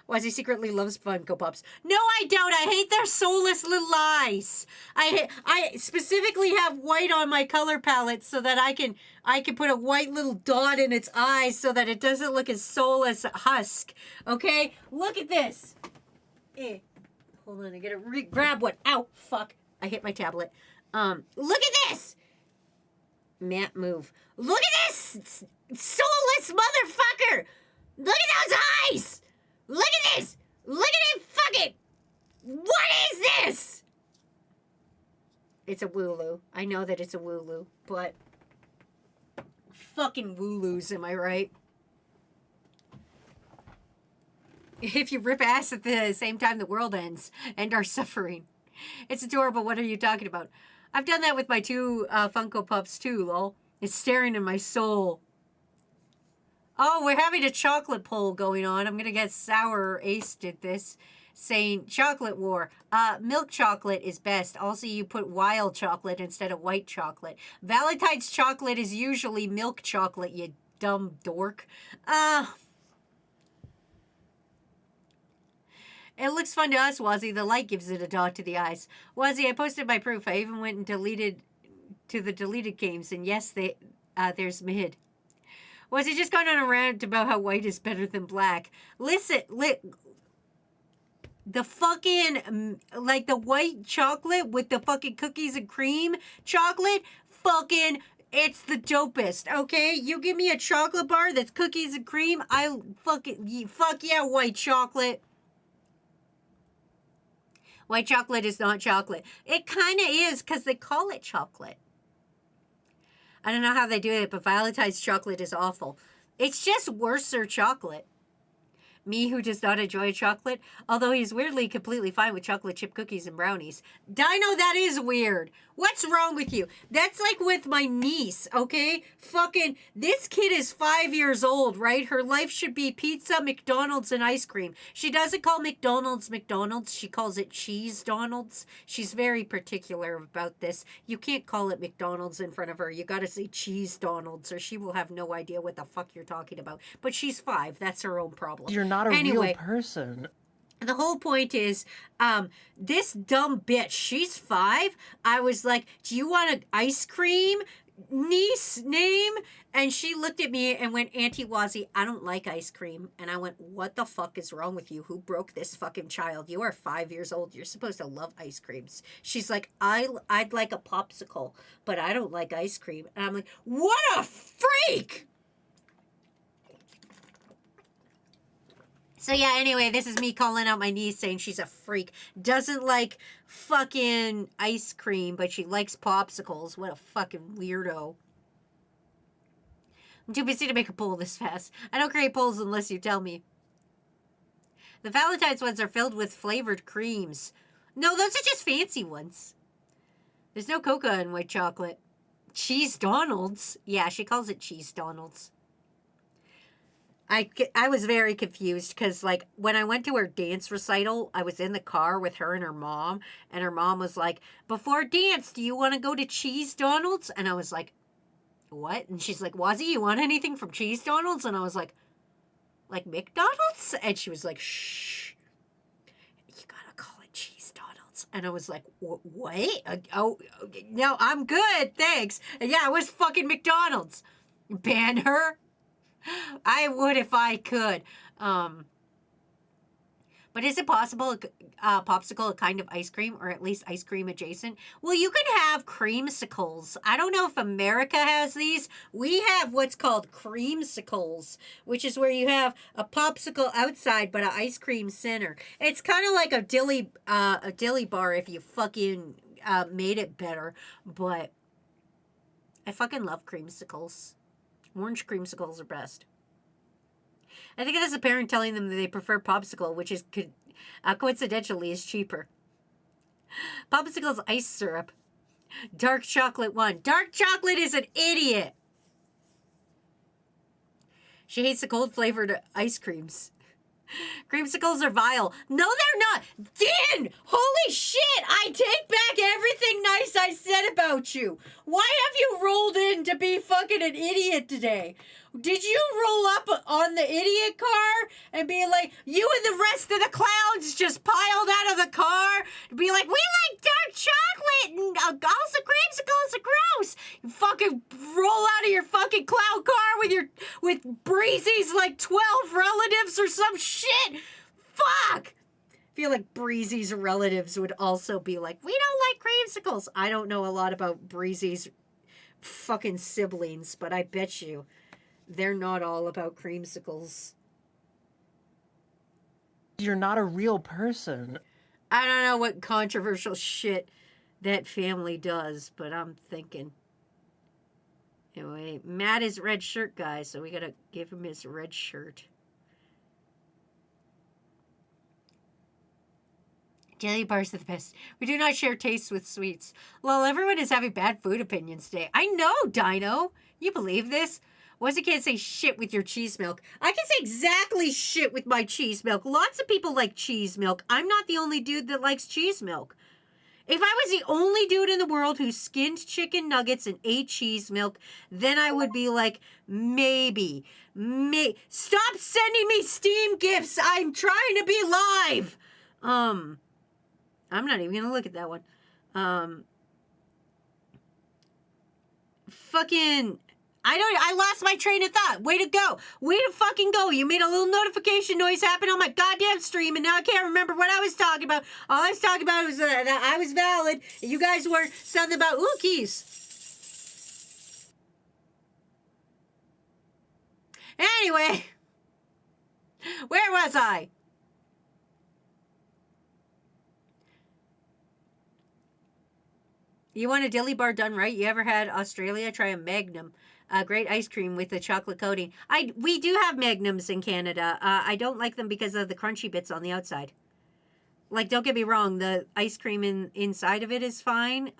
Speaker 3: Wazy secretly loves Funko Pops. No, I don't. I hate their soulless little eyes. I specifically have white on my color palette so that I can put a white little dot in its eyes so that it doesn't look as soulless husk. Okay? Look at this. Hold on, I gotta grab one. Ow, fuck. I hit my tablet. Look at this! Matt, move. Look at this! Soulless motherfucker! Look at those eyes! Look at this! Look at it! Fuck it! What is this? It's a Wooloo. I know that it's a Wooloo, but fucking Wooloos, am I right? If you rip ass at the same time the world ends and are suffering. It's adorable. What are you talking about? I've done that with my 2 Funko Pups too, lol. It's staring in my soul. Oh, we're having a chocolate poll going on. I'm going to get Sour Ace did this, saying chocolate war. Milk chocolate is best. Also, you put wild chocolate instead of white chocolate. Valentine's chocolate is usually milk chocolate, you dumb dork. It looks fun to us, Wazy. The light gives it a dot to the eyes. Wazy, I posted my proof. I even went and deleted to the deleted games, and yes, there's mid. Was he just going on a rant about how white is better than black? Listen, the fucking, like the white chocolate with the fucking cookies and cream chocolate, fucking, it's the dopest, okay? You give me a chocolate bar that's cookies and cream, fuck yeah, white chocolate. White chocolate is not chocolate. It kind of is because they call it chocolate. I don't know how they do it, but Valentine's chocolate is awful. It's just worser chocolate. Me, who does not enjoy chocolate, although he's weirdly completely fine with chocolate chip cookies and brownies. Dino, that is weird. What's wrong with you? That's like with my niece, okay? Fucking, this kid is 5 years old, right? Her life should be pizza, McDonald's, and ice cream. She doesn't call McDonald's McDonald's. She calls it Cheese Donald's. She's very particular about this. You can't call it McDonald's in front of her. You gotta say Cheese Donald's, or she will have no idea what the fuck you're talking about. But she's 5. That's her own problem.
Speaker 7: You're not a
Speaker 3: Anyway,
Speaker 7: real person.
Speaker 3: the whole point is, this dumb bitch, she's 5. I was like, do you want an ice cream, niece name? And she looked at me and went, Auntie Wazy, I don't like ice cream. And I went, what the fuck is wrong with you? Who broke this fucking child? You are 5 years old. You're supposed to love ice creams. She's like, I'd like a popsicle, but I don't like ice cream. And I'm like, what a freak! So yeah, anyway, this is me calling out my niece saying she's a freak. Doesn't like fucking ice cream, but she likes popsicles. What a fucking weirdo. I'm too busy to make a poll this fast. I don't create polls unless you tell me. The Valentine's ones are filled with flavored creams. No, those are just fancy ones. There's no cocoa in white chocolate. Cheese Donald's? Yeah, she calls it Cheese Donald's. I was very confused because, like, when I went to her dance recital, I was in the car with her and her mom was like, before dance, do you want to go to Cheese Donald's? And I was like, what? And she's like, Wazy, you want anything from Cheese Donald's? And I was like McDonald's? And she was like, shh, you gotta call it Cheese Donald's. And I was like, what? Oh, no, I'm good, thanks. And yeah, it was fucking McDonald's. Ban her? I would if I could. But is it possible popsicle a kind of ice cream, or at least ice cream adjacent? Well, you can have creamsicles. I don't know if America has these. We have what's called creamsicles, which is where you have a popsicle outside but an ice cream center. It's kind of like a dilly bar if you fucking made it better. But I fucking love creamsicles. Orange creamsicles are best. I think it is a parent telling them that they prefer popsicle, which is coincidentally is cheaper. Popsicle's ice syrup. Dark chocolate one. Dark chocolate is an idiot. She hates the cold flavored ice creams. Creamsicles are vile. No, they're not. Din! Holy shit! I take back everything nice I said about you. Why have you rolled in to be fucking an idiot today? Did you roll up on the idiot car and be like, you and the rest of the clowns just piled out of the car? Be like, we like dark chocolate and also creamsicles are gross. You fucking roll out of your fucking clown car with Breezy's like 12 relatives or some shit. Fuck! I feel like Breezy's relatives would also be like, we don't like creamsicles. I don't know a lot about Breezy's fucking siblings, but I bet you they're not all about creamsicles.
Speaker 7: You're not a real person.
Speaker 3: I don't know what controversial shit that family does, but I'm thinking. Anyway, Matt is red shirt guy, so we gotta give him his red shirt. Jelly bars are the best. We do not share tastes with sweets. Lol, everyone is having bad food opinions today. I know, Dino. You believe this? Wazy can't say shit with your cheese milk. I can say exactly shit with my cheese milk. Lots of people like cheese milk. I'm not the only dude that likes cheese milk. If I was the only dude in the world who skinned chicken nuggets and ate cheese milk, then I would be like, maybe. Stop sending me Steam gifts. I'm trying to be live. I'm not even gonna look at that one. Fucking, I lost my train of thought. Way to go. Way to fucking go. You made a little notification noise happen on my goddamn stream, and now I can't remember what I was talking about. All I was talking about was that I was valid. You guys were something about, ooh, keys. Anyway, where was I? You want a dilly bar done right? You ever had Australia? Try a Magnum. Great ice cream with the chocolate coating. We do have Magnums in Canada. I don't like them because of the crunchy bits on the outside. Like, don't get me wrong, the ice cream inside of it is fine.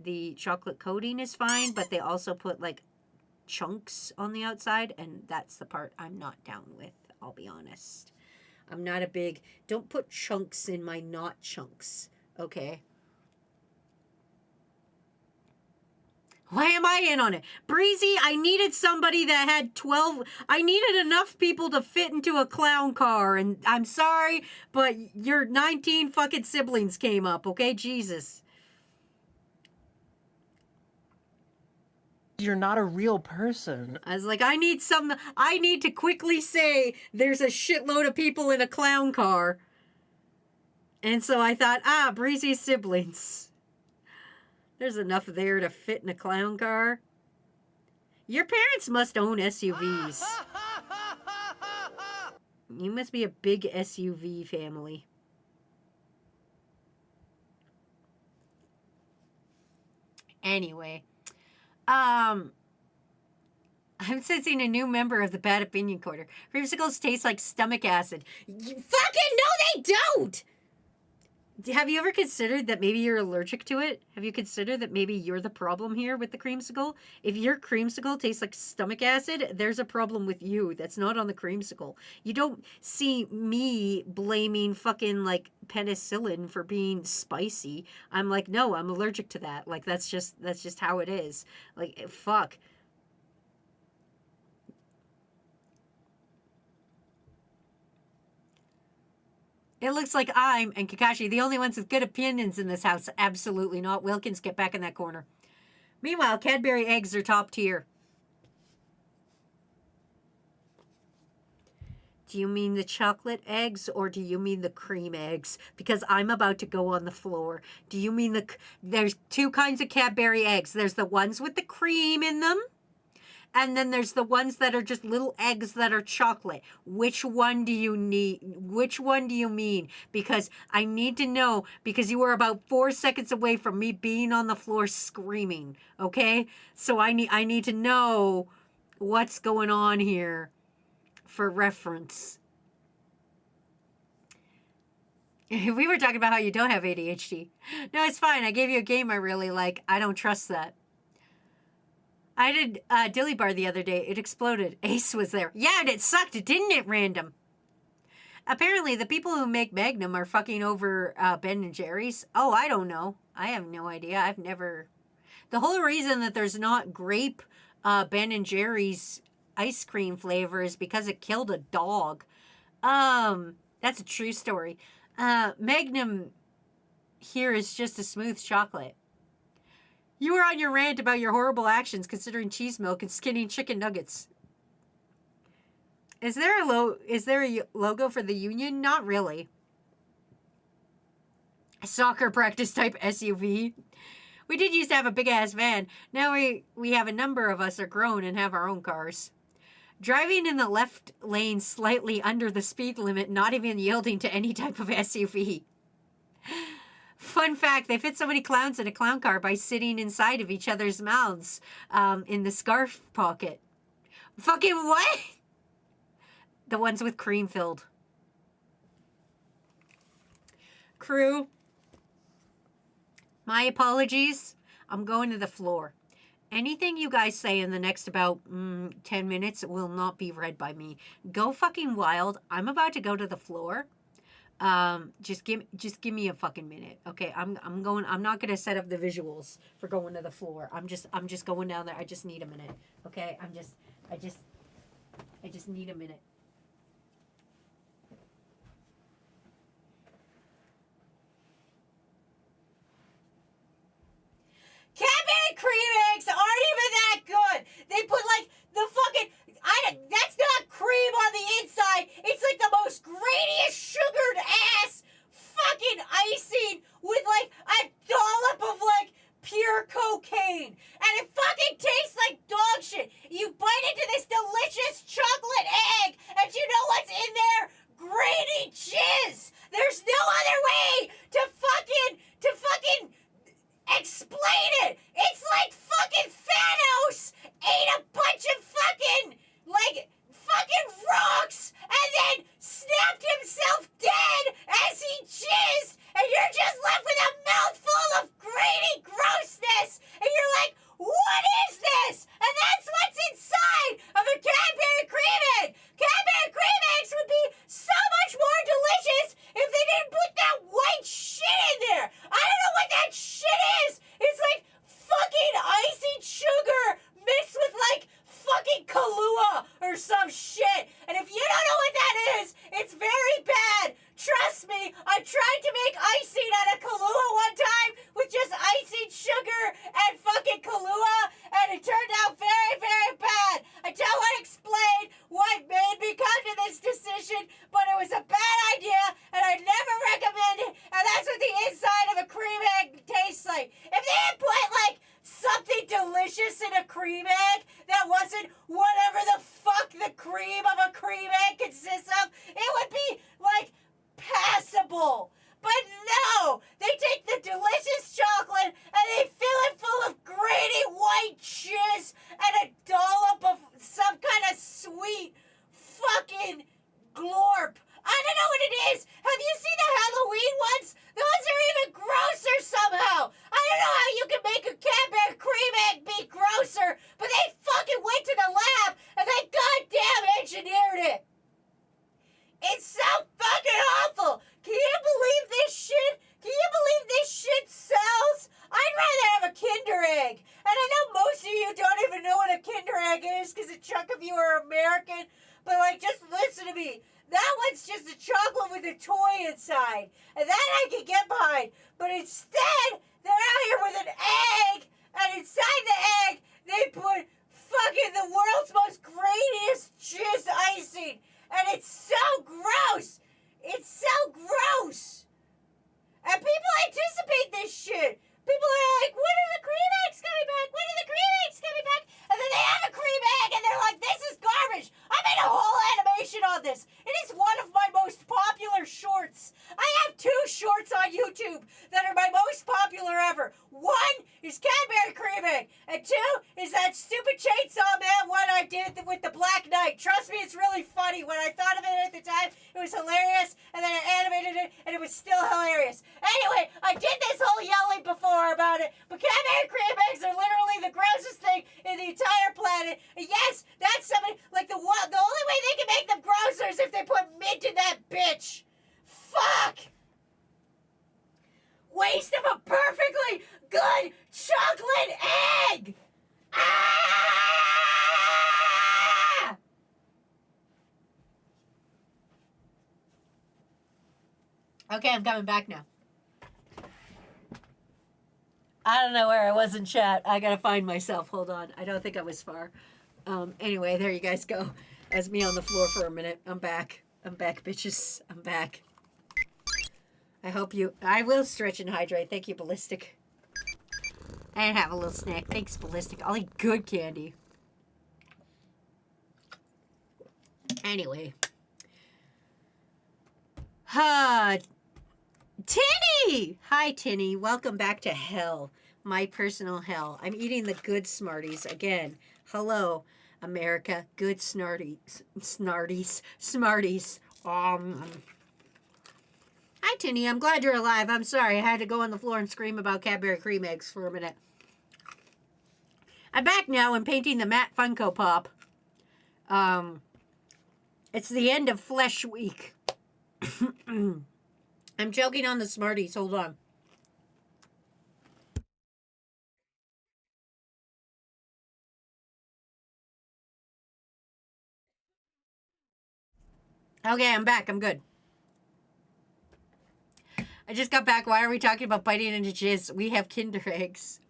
Speaker 3: The chocolate coating is fine, but they also put like chunks on the outside, and that's the part I'm not down with, I'll be honest. I'm not a big, don't put chunks in my not chunks, okay? Why am I in on it? Breezy, I needed somebody that had 12... I needed enough people to fit into a clown car, and I'm sorry, but your 19 fucking siblings came up, okay? Jesus.
Speaker 7: You're not a real person.
Speaker 3: I was like, I need to quickly say there's a shitload of people in a clown car. And so I thought, Breezy's siblings. There's enough there to fit in a clown car. Your parents must own SUVs. You must be a big SUV family. Anyway. I'm sensing a new member of the Bad Opinion Quarter. Creamsicles taste like stomach acid. You fucking no, they don't! Have you ever considered that maybe you're allergic to it? Have you considered that maybe you're the problem here with the creamsicle? If your creamsicle tastes like stomach acid, there's a problem with you. That's not on the creamsicle. You don't see me blaming fucking like penicillin for being spicy. I'm like, no, I'm allergic to that. Like that's just how it is. Like fuck. It looks like I'm and Kakashi the only ones with good opinions in this house. Absolutely not. Wilkins, get back in that corner. Meanwhile, Cadbury eggs are top tier. Do you mean the chocolate eggs or do you mean the cream eggs? Because I'm about to go on the floor. Do you mean there's two kinds of Cadbury eggs. There's the ones with the cream in them. And then there's the ones that are just little eggs that are chocolate. Which one do you need? Which one do you mean? Because I need to know, because you were about 4 seconds away from me being on the floor screaming, okay? So I need to know what's going on here for reference. We were talking about how you don't have ADHD. No, it's fine. I gave you a game I really like. I don't trust that. I did Dilly Bar the other day. It exploded. Ace was there. Yeah, and it sucked, didn't it, Random? Apparently, the people who make Magnum are fucking over Ben and Jerry's. Oh, I don't know. I have no idea. The whole reason that there's not grape Ben and Jerry's ice cream flavor is because it killed a dog. That's a true story. Magnum here is just a smooth chocolate. You were on your rant about your horrible actions considering cheese milk and skinning chicken nuggets. Is there a logo for the union? Not really. A soccer practice type SUV. We did used to have a big ass van. Now we have a number of us are grown and have our own cars. Driving in the left lane slightly under the speed limit, not even yielding to any type of SUV. Fun fact, they fit so many clowns in a clown car by sitting inside of each other's mouths in the scarf pocket. Fucking what? The ones with cream filled. Crew, my apologies. I'm going to the floor. Anything you guys say in the next about 10 minutes will not be read by me. Go fucking wild. I'm about to go to the floor. Just give me a fucking minute. Okay, I'm not gonna set up the visuals for going to the floor. I'm just going down there. I just need a minute. Okay, I just need a minute. Cadbury cream eggs aren't even that good. They put like the fucking that's not cream on the inside. It's like the most grainiest sugared ass fucking icing with like a dollop of like pure cocaine. And it fucking tastes like dog shit. You bite into this delicious chocolate egg and you know what's in there? Grainy jizz. There's no other way to fucking explain it. It's like fucking Thanos ate a bunch of fucking rocks and then snapped himself dead as he jizzed, and you're just left with a mouthful of grainy grossness, and you're like, what is this? And that's what's inside of a Cadbury cream egg. Cadbury cream eggs would be so much more delicious if they didn't put that white shit in there. I don't know what that shit is. It's like fucking icy sugar mixed with like fucking Kahlua or some shit. And if you don't know what that is, it's very bad. Trust me, I tried to make icing out of Kahlua one time with just icing sugar and fucking Kahlua, and it turned out very, very bad. I don't want to explain what made me come to this decision, but it was a bad idea, and I never recommend it, and that's what the inside of a cream egg tastes like. If they had put, like, something delicious in a cream egg that wasn't whatever the fuck the cream of a cream egg consists of, it would be, like, passable. But no, they take the delicious chocolate and they fill it full of grainy white jizz and a dollop of some kind of sweet fucking glorp. I don't know what it is. Have you seen the Halloween ones? Those are even grosser somehow. I don't know how you can make a Cadbury cream egg be grosser, but they fucking went to the lab and they goddamn engineered it. It's so fucking awful. Can you believe this shit? Can you believe this shit sells? I'd rather have a Kinder Egg. And I know most of you don't even know what a Kinder Egg is because a chunk of you are American. But, like, just listen to me. That one's just a chocolate with a toy inside. And that I can get behind. But instead, they're out here with an egg. And inside the egg, they put fucking the world's most grainiest jizz icing. And it's so gross. It's so gross. And people anticipate this shit. People are like, when are the cream eggs coming back? When are the cream eggs coming back? And then they have a cream egg and they're like, this is garbage. I made a whole animation on this. It is one of my most popular shorts. I have 2 shorts on YouTube that are my most popular ever. One is Cadbury cream egg. And 2 is that stupid Chainsaw Man one I did with the Black Knight. Trust me, it's really funny. When I thought of it at the time, it was hilarious. And then I animated it and it was still hilarious. Anyway, I did this whole yelling before about it. But Cadbury cream eggs are literally the grossest thing in the entire planet. And yes, that's somebody, like the only way they can make them grosser is if they put mint in that bitch. Fuck! Waste of a perfectly good chocolate egg! Ah! Okay, I'm coming back now. I don't know where I was in chat. I gotta find myself. Hold on. I don't think I was far. Anyway, there you guys go. That's me on the floor for a minute. I'm back. I'm back, bitches. I'm back. I will stretch and hydrate. Thank you, Ballistic. And have a little snack. Thanks, Ballistic. I'll eat good candy. Anyway. Tinny! Hi, Tinny. Welcome back to hell. My personal hell. I'm eating the good Smarties again. Hello, America. Good Smarties. Smarties. Hi, Tinny. I'm glad you're alive. I'm sorry. I had to go on the floor and scream about Cadbury cream eggs for a minute. I'm back now and painting the matte Funko Pop. It's the end of Flesh Week. I'm choking on the Smarties. Hold on. Okay, I'm back. I'm good. I just got back. Why are we talking about biting into jizz? We have Kinder eggs.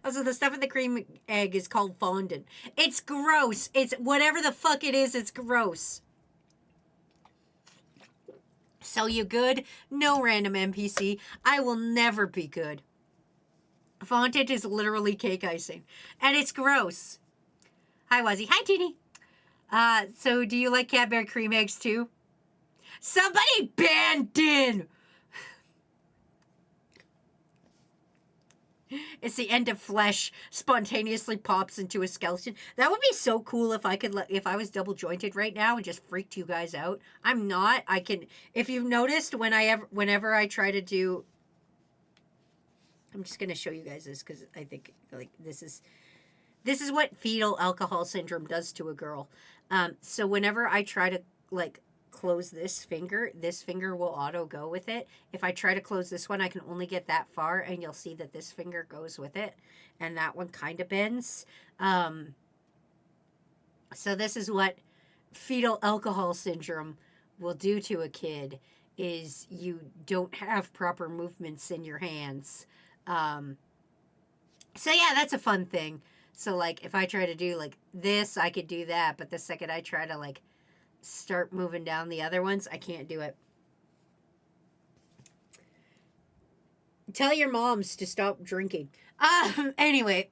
Speaker 3: Also, the stuff in the cream egg is called fondant. It's gross. It's whatever the fuck it is, it's gross. So you good? No, random NPC. I will never be good. Fondant is literally cake icing. And it's gross. Hi, Wazy. Hi, Teeny. So do you like Cadbury cream eggs too? Somebody banned Din! It's the end of Flesh spontaneously pops into a skeleton. That would be so cool if I could if I was double jointed right now and just freaked you guys out. I'm not. I can. If you've noticed, whenever I try to do, I'm just gonna show you guys this because I think like this is what fetal alcohol syndrome does to a girl. So whenever I try to like close this finger will auto go with it. If I try to close this one, I can only get that far, and you'll see that this finger goes with it, and that one kind of bends. So this is what fetal alcohol syndrome will do to a kid, is you don't have proper movements in your hands. So yeah, that's a fun thing. So like if I try to do like this, I could do that, but the second I try to like start moving down the other ones, I can't do it. Tell your moms to stop drinking. Anyway.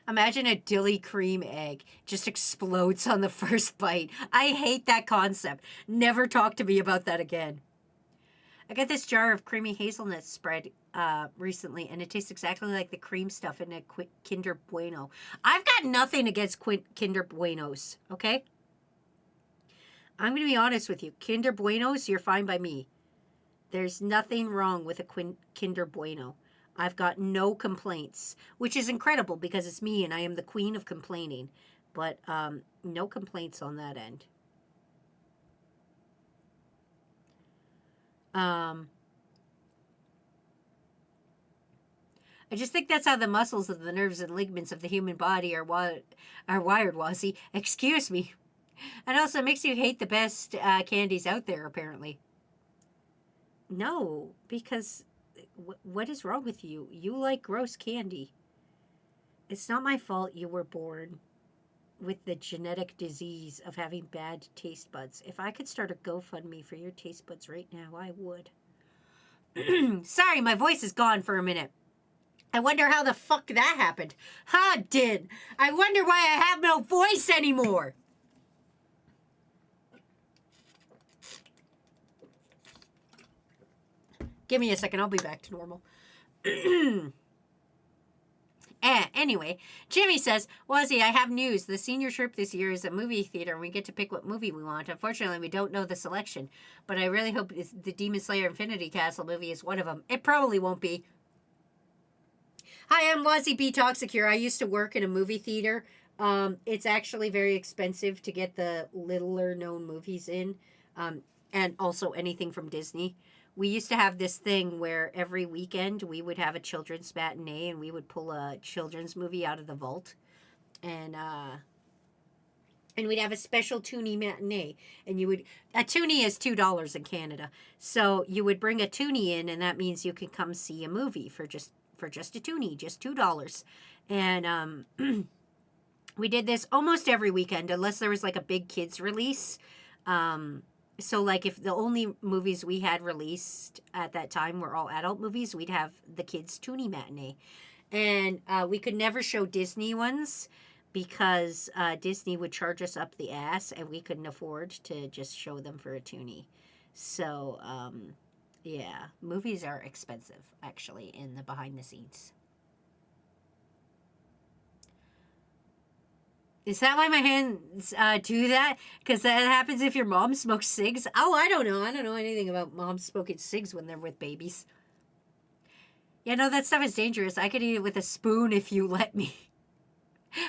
Speaker 3: Imagine a dilly cream egg just explodes on the first bite. I hate that concept. Never talk to me about that again. I got this jar of creamy hazelnut spread recently, and it tastes exactly like the cream stuff in a Kinder Bueno. I've got nothing against Kinder Buenos, okay? I'm going to be honest with you. Kinder Buenos, you're fine by me. There's nothing wrong with a Kinder Bueno. I've got no complaints, which is incredible because it's me and I am the queen of complaining. But no complaints on that end. I just think that's how the muscles of the nerves and ligaments of the human body are wired, Wazy. Excuse me. And also, it makes you hate the best candies out there, apparently. No, because what is wrong with you? You like gross candy. It's not my fault you were born with the genetic disease of having bad taste buds. If I could start a GoFundMe for your taste buds right now, I would. Sorry, my voice is gone for a minute. I wonder how the fuck that happened. Did. I wonder why I have no voice anymore. Give me a second. I'll be back to normal. Anyway, Jimmy says, Wazy, I have news. The senior trip this year is a movie theater, and we get to pick what movie we want. Unfortunately, we don't know the selection, but I really hope the Demon Slayer Infinity Castle movie is one of them. It probably won't be. Hi, I'm Wazy B. Toxicure. I used to work in a movie theater. It's actually very expensive to get the littler known movies in, and also anything from Disney. We used to have this thing where every weekend we would have a children's matinee and we would pull a children's movie out of the vault. And and we'd have a special toonie matinee, and a toonie is $2 in Canada, so you would bring a toonie in, and that means you could come see a movie for just a toonie, just $2. And we did this almost every weekend, unless there was like a big kids release. So like if the only movies we had released at that time were all adult movies, we'd have the kids toonie matinee. And we could never show Disney ones because Disney would charge us up the ass, and we couldn't afford to just show them for a toonie. So, yeah, movies are expensive, actually, in the behind the scenes. Is that why my hands do that? Because that happens if your mom smokes cigs? Oh, I don't know. I don't know anything about moms smoking cigs when they're with babies. Yeah, no, that stuff is dangerous. I could eat it with a spoon if you let me.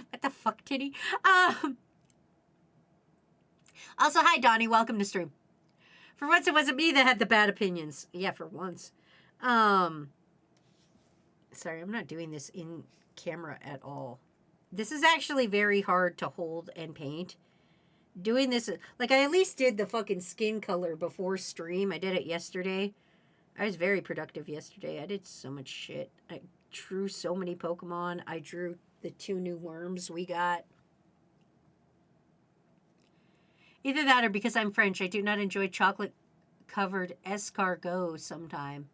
Speaker 3: What the fuck, Titty? Also, hi, Donnie. Welcome to stream. For once, it wasn't me that had the bad opinions. Yeah, for once. Sorry, I'm not doing this in camera at all. This is actually very hard to hold and paint. Doing this, like, I at least did the fucking skin color before stream. I did it yesterday. I was very productive yesterday. I did so much shit. I drew so many Pokemon. I drew the 2 new worms we got. Either that or because I'm French, I do not enjoy chocolate-covered escargot sometime.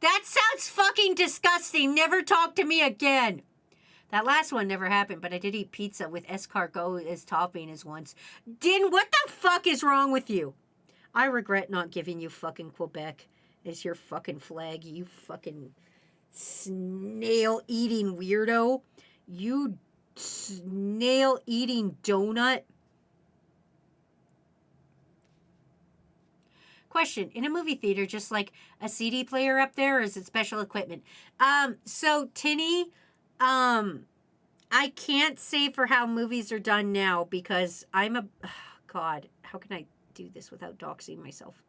Speaker 3: That sounds fucking disgusting. Never talk to me again. That last one never happened, but I did eat pizza with escargot as topping as once. Din, what the fuck is wrong with you? I regret not giving you fucking Quebec as your fucking flag, you fucking snail-eating weirdo. You snail-eating donut. Question, in a movie theater, just like a CD player up there, or is it special equipment? So, Tinny, I can't say for how movies are done now because God, how can I do this without doxing myself?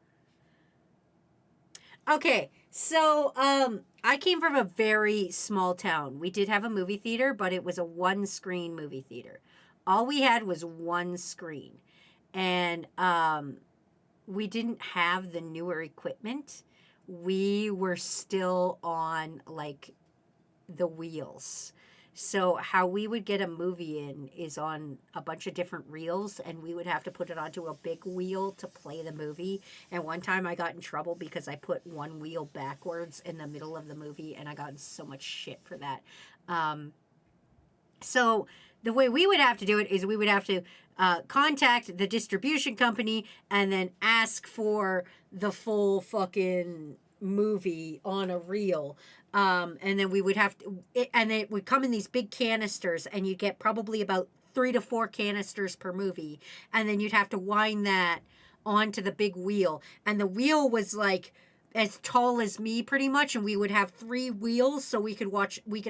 Speaker 3: Okay, so I came from a very small town. We did have a movie theater, but it was a one-screen movie theater. All we had was one screen. And we didn't have the newer equipment. We were still on, like, the wheels. So how we would get a movie in is on a bunch of different reels, and we would have to put it onto a big wheel to play the movie. And one time I got in trouble because I put one wheel backwards in the middle of the movie, and I got in so much shit for that. So the way we would have to do it is we would have to contact the distribution company and then ask for the full fucking movie on a reel. And then we would have to, and it would come in these big canisters, and you'd get probably about 3 to 4 canisters per movie. And then you'd have to wind that onto the big wheel. And the wheel was like as tall as me pretty much, and we would have 3 wheels so we could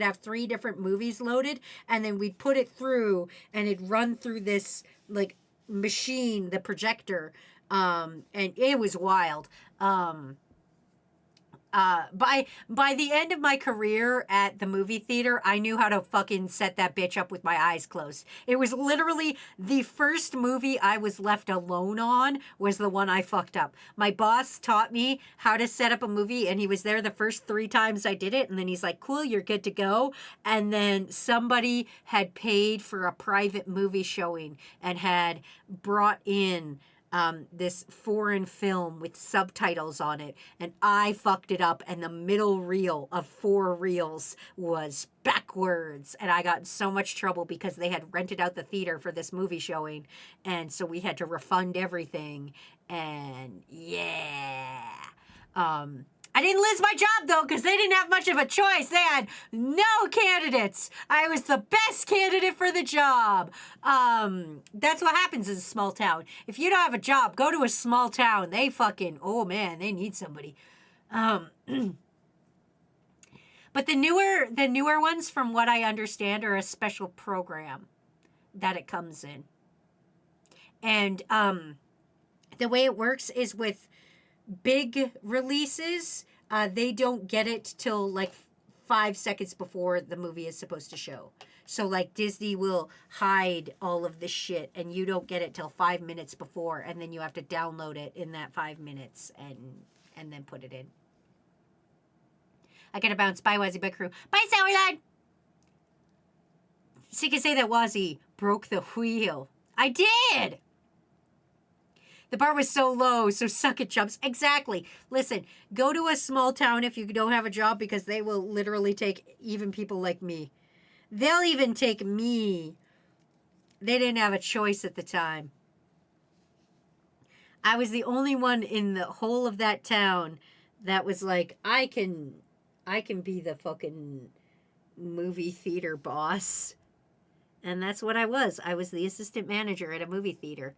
Speaker 3: have 3 different movies loaded, and then we'd put it through, and it'd run through this like machine, the projector, and it was wild. By the end of my career at the movie theater, I knew how to fucking set that bitch up with my eyes closed. It was literally the first movie I was left alone on was the one I fucked up. My boss taught me how to set up a movie, and he was there the first 3 times I did it, and then he's like, cool, you're good to go. And then somebody had paid for a private movie showing and had brought in this foreign film with subtitles on it, and I fucked it up, and the middle reel of 4 reels was backwards, and I got in so much trouble because they had rented out the theater for this movie showing, and so we had to refund everything, and yeah. I didn't lose my job, though, because they didn't have much of a choice. They had no candidates. I was the best candidate for the job. That's what happens in a small town. If you don't have a job, go to a small town. They fucking, oh, man, they need somebody. But the newer ones, from what I understand, are a special program that it comes in. And the way it works is with big releases, they don't get it till like 5 seconds before the movie is supposed to show. So like Disney will hide all of this shit and you don't get it till 5 minutes before, and then you have to download it in that 5 minutes and then put it in. I gotta bounce. Bye, Wazy. Bye, crew. Bye, Sourland. So you can say that Wazy broke the wheel. I did. The bar was so low, so suck it, chumps. Exactly. Listen, go to a small town if you don't have a job, because they will literally take even people like me. They'll even take me. They didn't have a choice at the time. I was the only one in the whole of that town that was like, I can be the fucking movie theater boss. And that's what I was. I was the assistant manager at a movie theater.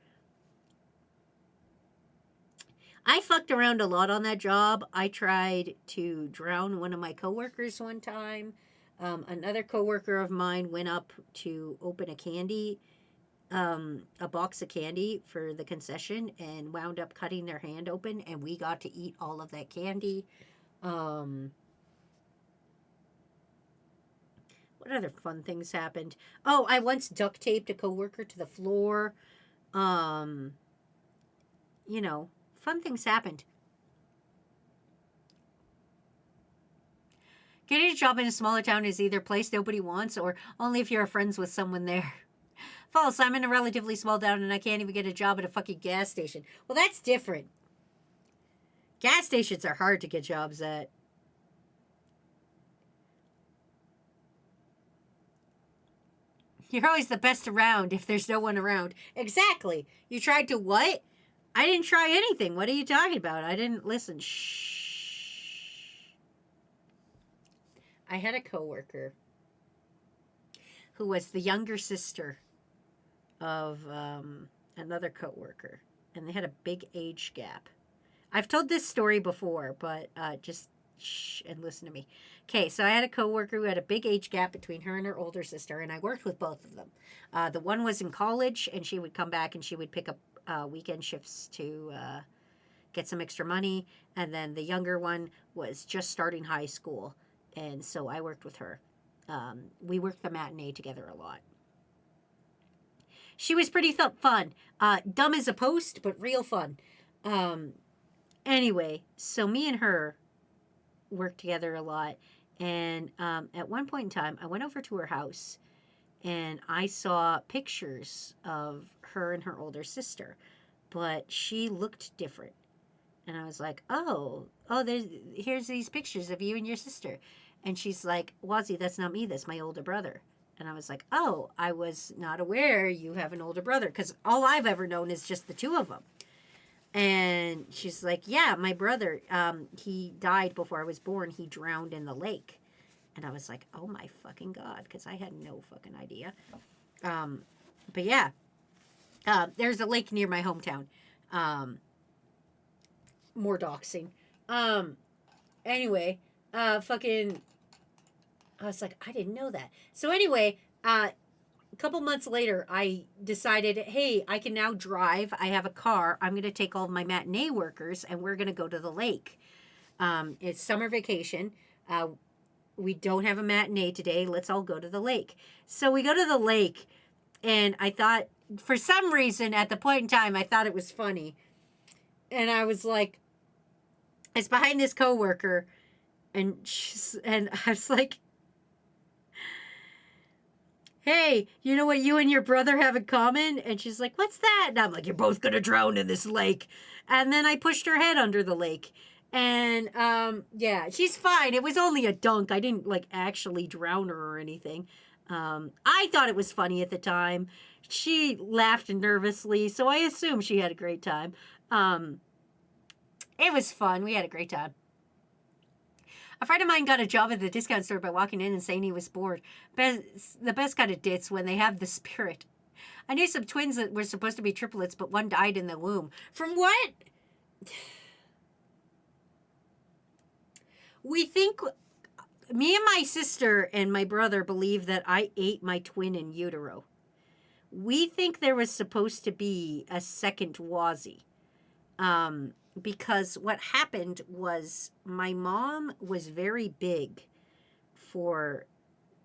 Speaker 3: I fucked around a lot on that job. I tried to drown one of my coworkers one time. Another coworker of mine went up to open a box of candy for the concession and wound up cutting their hand open, and we got to eat all of that candy. What other fun things happened? Oh, I once duct taped a coworker to the floor. You know, fun things happened. Getting a job in a smaller town is either a place nobody wants or only if you're friends with someone there. False, I'm in a relatively small town and I can't even get a job at a fucking gas station. Well, that's different. Gas stations are hard to get jobs at. You're always the best around if there's no one around. Exactly. You tried to what? I didn't try anything. What are you talking about? I didn't listen. Shh. I had a coworker who was the younger sister of another coworker, and they had a big age gap. I've told this story before, but just shh and listen to me. Okay, so I had a coworker who had a big age gap between her and her older sister, and I worked with both of them. The one was in college, and she would come back and she would pick up weekend shifts to get some extra money, and then the younger one was just starting high school, and so I worked with her. We worked the matinee together a lot. She was pretty fun. Dumb as a post, but real fun. Anyway, so me and her worked together a lot. And at one point in time, I went over to her house and I saw pictures of her and her older sister. But she looked different. And I was like, here's these pictures of you and your sister. And she's like, Wazy, that's not me. That's my older brother. And I was like, oh, I was not aware you have an older brother, because all I've ever known is just the two of them. And she's like, yeah, my brother, he died before I was born. He drowned in the lake. And I was like, oh my fucking God, because I had no fucking idea. But yeah, there's a lake near my hometown. More doxing. Anyway, I was like, I didn't know that. So anyway, a couple months later, I decided, hey, I can now drive. I have a car. I'm going to take all of my matinee workers, and we're going to go to the lake. It's summer vacation. We don't have a matinee today. Let's all go to the lake. So we go to the lake, and I thought, for some reason, at the point in time, I thought it was funny. And I was like, it's behind this coworker, and I was like, hey, you know what you and your brother have in common? And she's like, what's that? And I'm like, you're both going to drown in this lake. And then I pushed her head under the lake. And, yeah, she's fine. It was only a dunk. I didn't, actually drown her or anything. I thought it was funny at the time. She laughed nervously, so I assume she had a great time. It was fun. We had a great time. A friend of mine got a job at the discount store by walking in and saying he was bored. The best kind of dits when they have the spirit. I knew some twins that were supposed to be triplets, but one died in the womb. From what? We think, me and my sister and my brother believe that I ate my twin in utero. We think there was supposed to be a second Wazy. Because what happened was my mom was very big for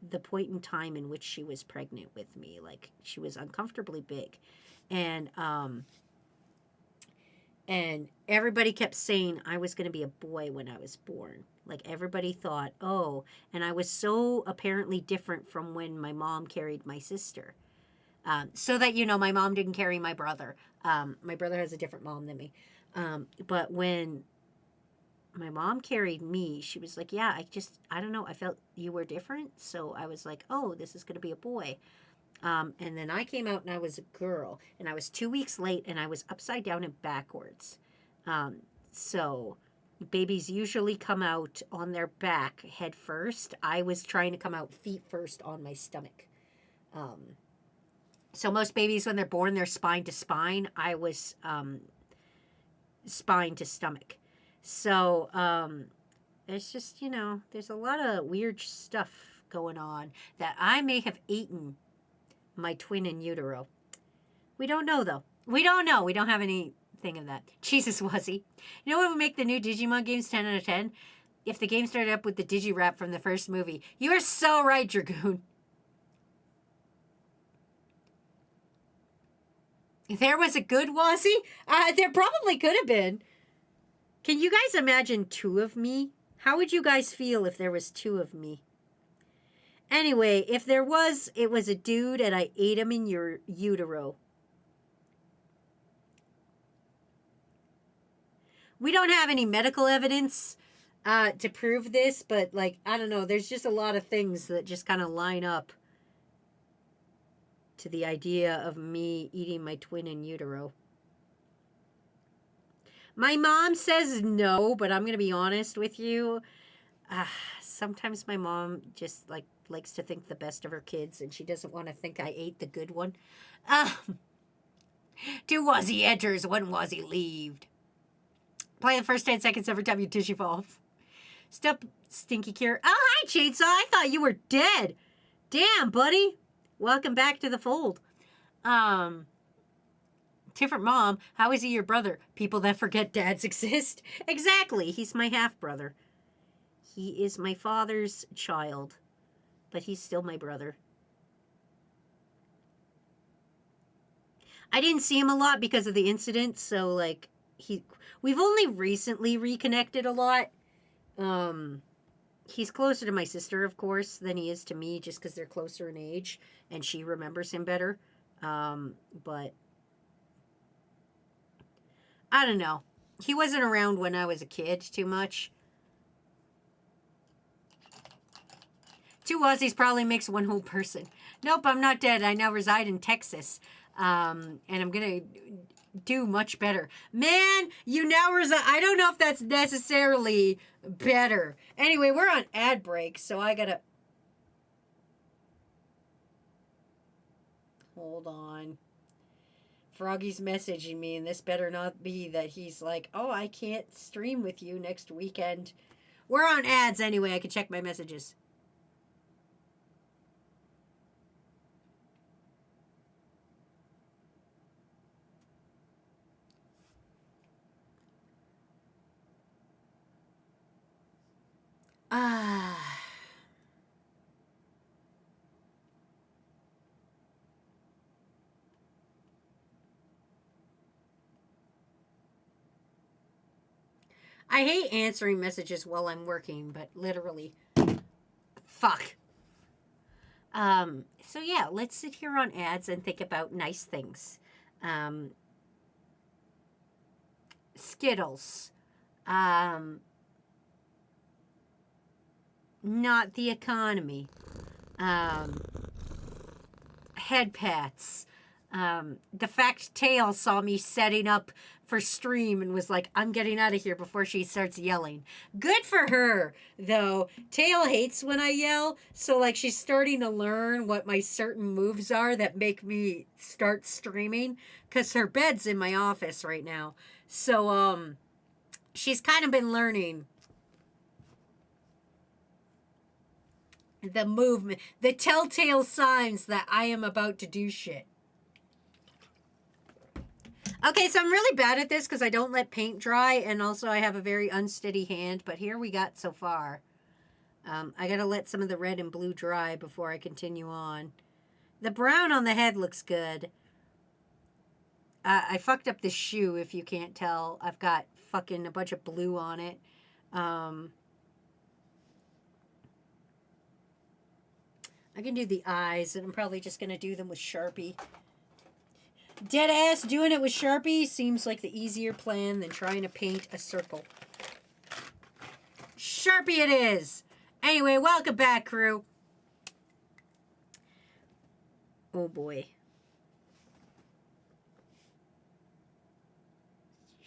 Speaker 3: the point in time in which she was pregnant with me. Like, she was uncomfortably big. And everybody kept saying I was going to be a boy when I was born. Like, everybody thought, oh, and I was so apparently different from when my mom carried my sister. So that, you know, my mom didn't carry my brother. My brother has a different mom than me. But when my mom carried me, she was like, yeah, I don't know, I felt you were different. So I was like, oh, this is going to be a boy. And then I came out and I was a girl, and I was 2 weeks late, and I was upside down and backwards. So babies usually come out on their back head first. I was trying to come out feet first on my stomach. So most babies, when they're born, they're spine to spine. I was spine to stomach. So it's just, you know, there's a lot of weird stuff going on that I may have eaten my twin in utero. We don't know, though. We don't know. We don't have anything of that. Jesus, Wazy. You know what would make the new Digimon games 10 out of 10? If the game started up with the Digi-Rap from the first movie. You are so right, Dragoon. If there was a good Wazy, there probably could have been. Can you guys imagine 2 of me? How would you guys feel if there was 2 of me? Anyway, if there was, it was a dude and I ate him in your utero. We don't have any medical evidence to prove this, but, like, I don't know. There's just a lot of things that just kind of line up to the idea of me eating my twin in utero. My mom says no, but I'm going to be honest with you. Sometimes my mom just, like, likes to think the best of her kids, and she doesn't want to think I ate the good one. 2 Wazy enters, 1 Wazy leaved. Play the first 10 seconds every time you digivolve. Step Stinky Cure. Oh, hi, Chainsaw. I thought you were dead. Damn, buddy. Welcome back to the fold. Different mom. How is he your brother? People that forget dads exist. Exactly. He's my half-brother. He is my father's child, but he's still my brother. I didn't see him a lot because of the incident, so, like, we've only recently reconnected a lot. He's closer to my sister, of course, than he is to me, just because they're closer in age, and she remembers him better. But I don't know. He wasn't around when I was a kid too much. 2 Wazys probably makes 1 whole person. Nope, I'm not dead. I now reside in Texas. And I'm going to do much better. Man, you now reside. I don't know if that's necessarily better. Anyway, we're on ad break, so I got to... Hold on. Froggy's messaging me, and this better not be that he's like, oh, I can't stream with you next weekend. We're on ads anyway. I can check my messages. I hate answering messages while I'm working, but literally, fuck. So yeah, let's sit here on ads and think about nice things. Skittles. Not the economy. Head pats. The fact Tail saw me setting up for stream and was like, I'm getting out of here before she starts yelling. Good for her, though. Tail hates when I yell, so, like, she's starting to learn what my certain moves are that make me start streaming, because her bed's in my office right now. So, she's kind of been learning the movement, the telltale signs that I am about to do shit. Okay, so I'm really bad at this because I don't let paint dry, and also I have a very unsteady hand, but here we got so far. I gotta let some of the red and blue dry before I continue on. The brown on the head looks good. I fucked up this shoe, if you can't tell. I've got fucking a bunch of blue on it. I can do the eyes, and I'm probably just going to do them with Sharpie. Deadass doing it with Sharpie seems like the easier plan than trying to paint a circle. Sharpie it is! Anyway, welcome back, crew. Oh, boy.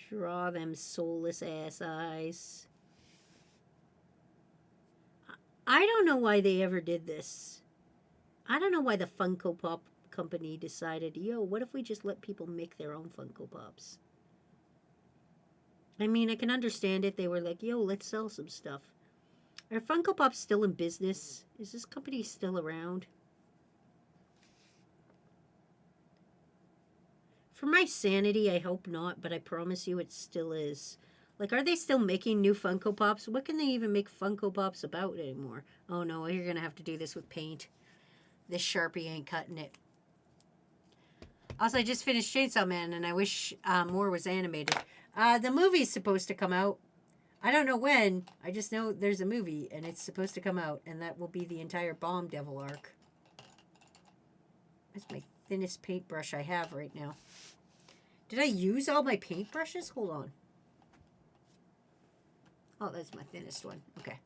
Speaker 3: Draw them soulless ass eyes. I don't know why they ever did this. I don't know why the Funko Pop company decided, yo, what if we just let people make their own Funko Pops? I mean, I can understand it. They were like, yo, let's sell some stuff. Are Funko Pops still in business? Is this company still around? For my sanity, I hope not, but I promise you it still is. Like, are they still making new Funko Pops? What can they even make Funko Pops about anymore? Oh no, you're gonna have to do this with paint. This Sharpie ain't cutting it. Also, I just finished Chainsaw Man, and I wish more was animated. The movie's supposed to come out. I don't know when. I just know there's a movie, and it's supposed to come out, and that will be the entire Bomb Devil arc. That's my thinnest paintbrush I have right now. Did I use all my paintbrushes? Hold on. Oh, that's my thinnest one. Okay.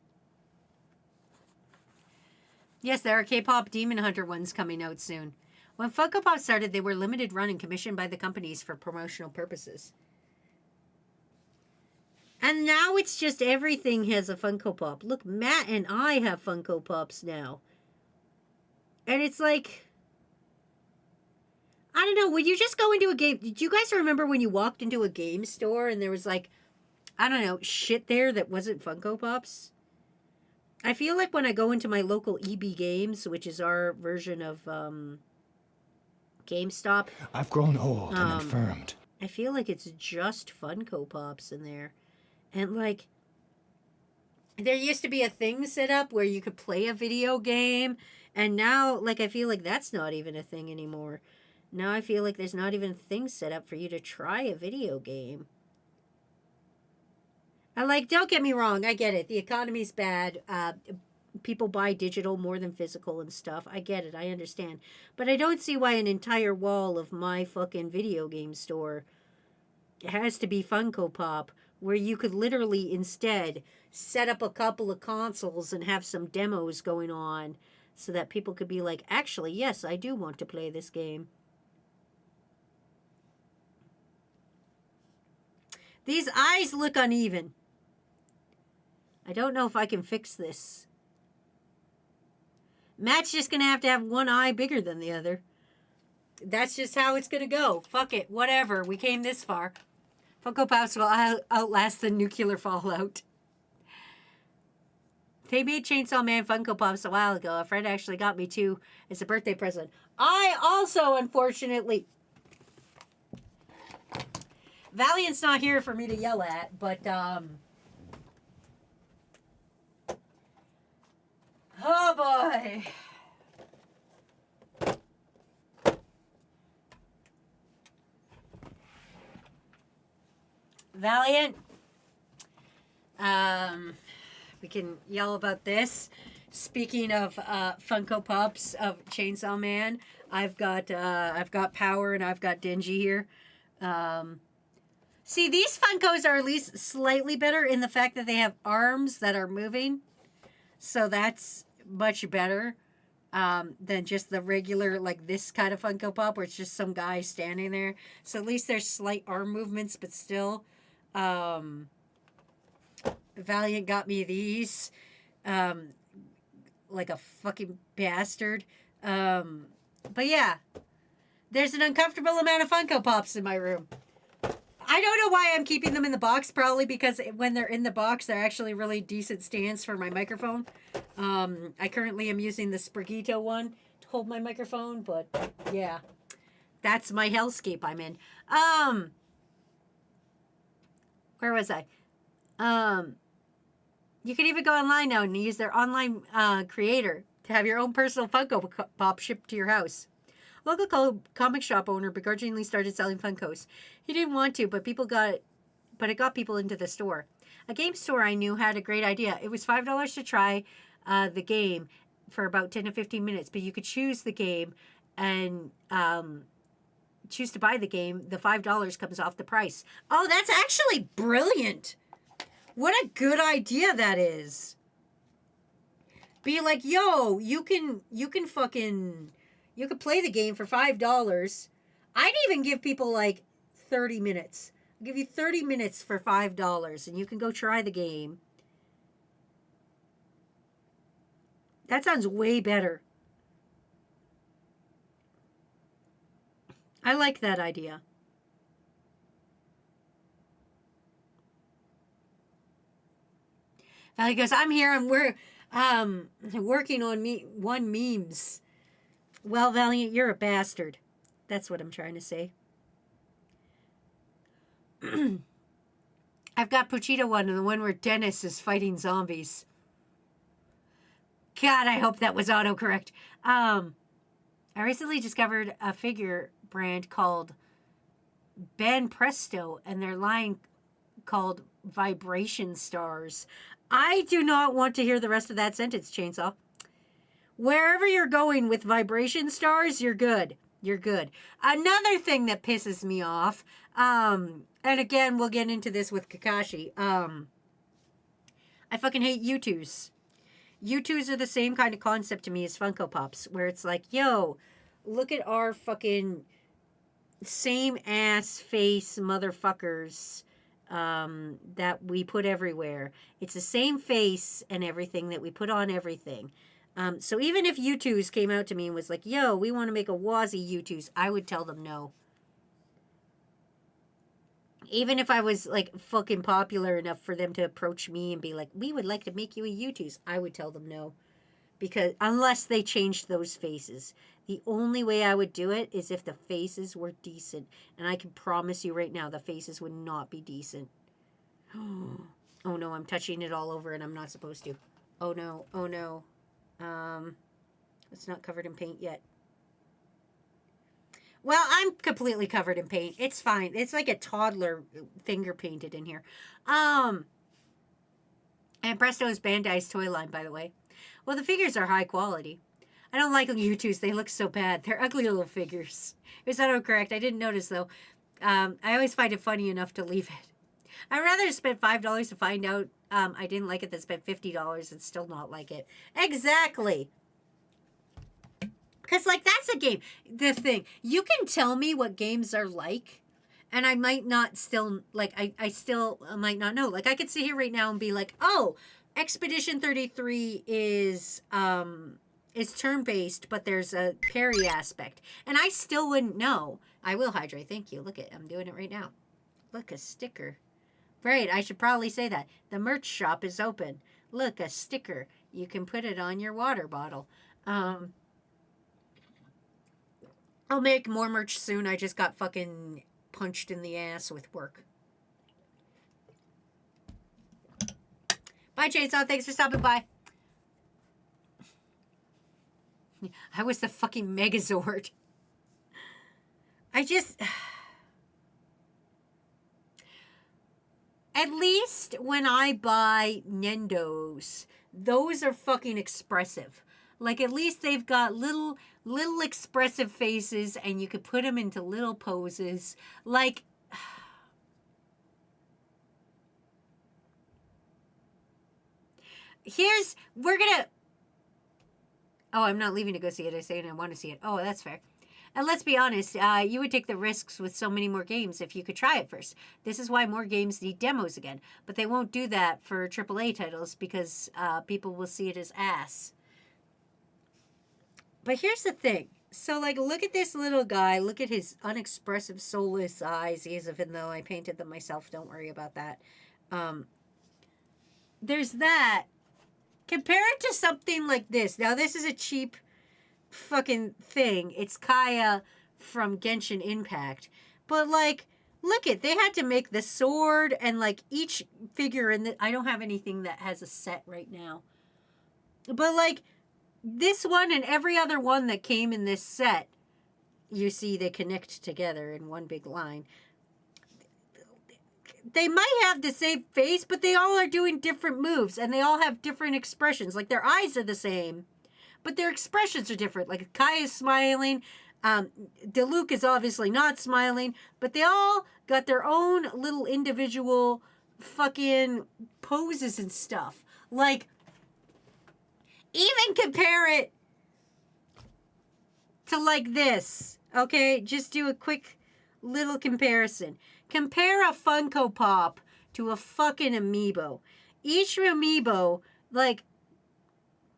Speaker 3: Yes, there are K-pop Demon Hunter ones coming out soon. When Funko Pop started, they were limited run and commissioned by the companies for promotional purposes. And now it's just everything has a Funko Pop. Look, Matt and I have Funko Pops now. And it's like, I don't know, when you just go into a game, did you guys remember when you walked into a game store and there was like, I don't know, shit there that wasn't Funko Pops? I feel like when I go into my local EB Games, which is our version of GameStop.
Speaker 8: I've grown old and infirmed.
Speaker 3: I feel like it's just Funko Pops in there. And like, there used to be a thing set up where you could play a video game. And now, like, I feel like that's not even a thing anymore. Now I feel like there's not even a thing set up for you to try a video game. And like, don't get me wrong, I get it. The economy's bad. People buy digital more than physical and stuff. I get it. I understand. But I don't see why an entire wall of my fucking video game store has to be Funko Pop, where you could literally instead set up a couple of consoles and have some demos going on so that people could be like, actually, yes, I do want to play this game. These eyes look uneven. I don't know if I can fix this. Matt's just going to have one eye bigger than the other. That's just how it's going to go. Fuck it. Whatever. We came this far. Funko Pops will outlast the nuclear fallout. They made Chainsaw Man Funko Pops a while ago. A friend actually got me two as a birthday present. I also, unfortunately... Valiant's not here for me to yell at, but, oh boy. Valiant. We can yell about this. Speaking of Funko Pops of Chainsaw Man, I've got Power and I've got Denji here. See, these Funkos are at least slightly better in the fact that they have arms that are moving. So that's much better than just the regular, like this kind of Funko Pop where it's just some guy standing there. So at least there's slight arm movements, but still. Valiant got me these. Like a fucking bastard. But yeah. There's an uncomfortable amount of Funko Pops in my room. I don't know why I'm keeping them in the box. Probably because when they're in the box, they're actually really decent stands for my microphone. I currently am using the Sprigito one to hold my microphone. But yeah, that's my hellscape I'm in. Where was I? You can even go online now and use their online creator to have your own personal Funko Pop shipped to your house. Local comic shop owner begrudgingly started selling Funkos. He didn't want to, but it got people into the store. A game store I knew had a great idea. It was $5 to try the game for about 10 to 15 minutes, but you could choose the game and choose to buy the game. The $5 comes off the price. Oh, that's actually brilliant. What a good idea that is. Be like, yo, you can play the game for $5. I'd even give people like 30 minutes. I'll give you 30 minutes for $5 and you can go try the game. That sounds way better. I like that idea. Valley goes, I'm here and we're working on one memes. Well, Valiant, you're a bastard. That's what I'm trying to say. I've got Puchita one, and the one where Dennis is fighting zombies. God, I hope that was autocorrect. I recently discovered a figure brand called Ben Presto, and their line called Vibration Stars. I do not want to hear the rest of that sentence, Chainsaw. Wherever you're going with Vibration Stars, you're good. You're good. Another thing that pisses me off, and again, we'll get into this with Kakashi. I fucking hate U2s. U2s are the same kind of concept to me as Funko Pops, where it's like, yo, look at our fucking same ass face motherfuckers that we put everywhere. It's the same face and everything that we put on everything. So even if U2s came out to me and was like, yo, we want to make a Wazy U2s, I would tell them no. Even if I was like fucking popular enough for them to approach me and be like, we would like to make you a U2s, I would tell them no. Because unless they changed those faces. The only way I would do it is if the faces were decent. And I can promise you right now, the faces would not be decent. Oh no, I'm touching it all over and I'm not supposed to. Oh no, oh no. It's not covered in paint yet. Well, I'm completely covered in paint. It's fine. It's like a toddler finger painted in here. And Presto is Bandai's toy line, by the way. Well, the figures are high quality. I don't like U2s. They look so bad. They're ugly little figures. Is that correct? I didn't notice, though. I always find it funny enough to leave it. I'd rather spend $5 to find out I didn't like it than spend $50 and still not like it. Exactly. Because, like, that's a game. The thing. You can tell me what games are like, and I might not still, like, I still might not know. Like, I could sit here right now and be like, oh, Expedition 33 is turn-based, but there's a parry aspect. And I still wouldn't know. I will hydrate. Thank you. Look at, I'm doing it right now. Look, a sticker. Right, I should probably say that. The merch shop is open. Look, a sticker. You can put it on your water bottle. I'll make more merch soon. I just got fucking punched in the ass with work. Bye, Chainsaw. Thanks for stopping by. I was the fucking Megazord. I just... At least when I buy Nendos, those are fucking expressive. Like, at least they've got little expressive faces and you could put them into little poses. Like, we're gonna... Oh, I'm not leaving to go see it. I say I want to see it. Oh, that's fair. And let's be honest, you would take the risks with so many more games if you could try it first. This is why more games need demos again. But they won't do that for AAA titles because people will see it as ass. But here's the thing. So, like, look at this little guy. Look at his unexpressive, soulless eyes, even though I painted them myself. Don't worry about that. There's that. Compare it to something like this. Now, this is a cheap fucking thing. It's Kaya from Genshin Impact. But, like, Look it, they had to make the sword and like each figure in the I don't have anything that has a set right now. But like this one and every other one that came in this set, you see they connect together in one big line. They might have the same face, but they all are doing different moves and they all have different expressions. Like their eyes are the same, but their expressions are different. Like Kai is smiling, DeLuke is obviously not smiling, but they all got their own little individual fucking poses and stuff. Like, even compare it to like this, okay? Just do a quick little comparison. Compare a Funko Pop to a fucking amiibo. Each amiibo, like,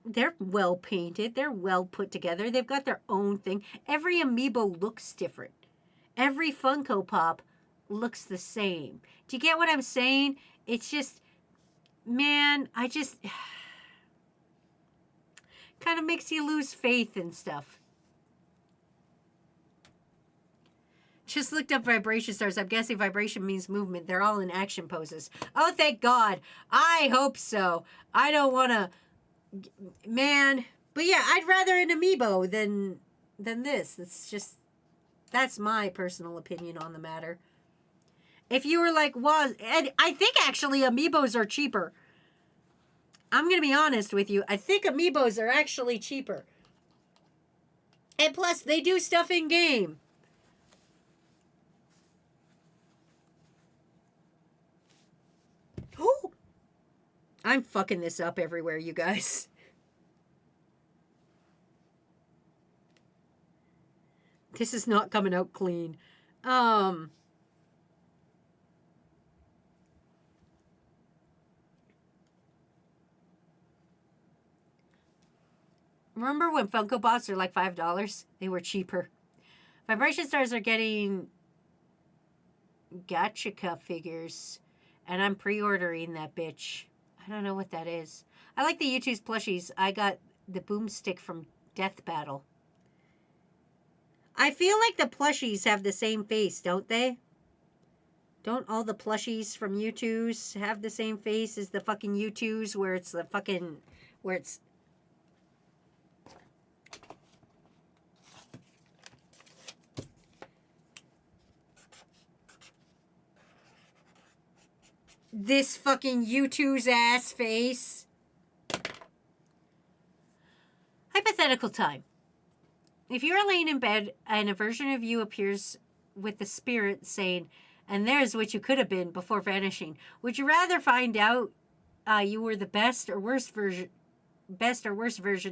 Speaker 3: they're well painted. They're well put together. They've got their own thing. Every amiibo looks different. Every Funko Pop looks the same. Do you get what I'm saying? It's just, man, I just kind of makes you lose faith and stuff. Just looked up vibration stars. I'm guessing vibration means movement. They're all in action poses. Oh, thank God. I hope so. I don't want to, man. But yeah, I'd rather an amiibo than this. It's just, that's my personal opinion on the matter. If you were like, was, and I think actually amiibos are cheaper. I'm going to be honest with you. I think amiibos are actually cheaper. And plus, they do stuff in game. Ooh. I'm fucking this up everywhere, you guys. This is not coming out clean. Remember when Funko Pops are like $5? They were cheaper. Vibration Stars are getting Gachaca figures, and I'm pre-ordering that bitch. I don't know what that is. I like the YouTube's plushies. I got the boomstick from Death Battle. I feel like the plushies have the same face, don't they? Don't all the plushies from U2s have the same face as the fucking U2s where it's the fucking, where it's... this fucking U2's ass face. Hypothetical time. If you're laying in bed and a version of you appears with the spirit saying, and there's what you could have been before vanishing, would you rather find out you were the best or worst version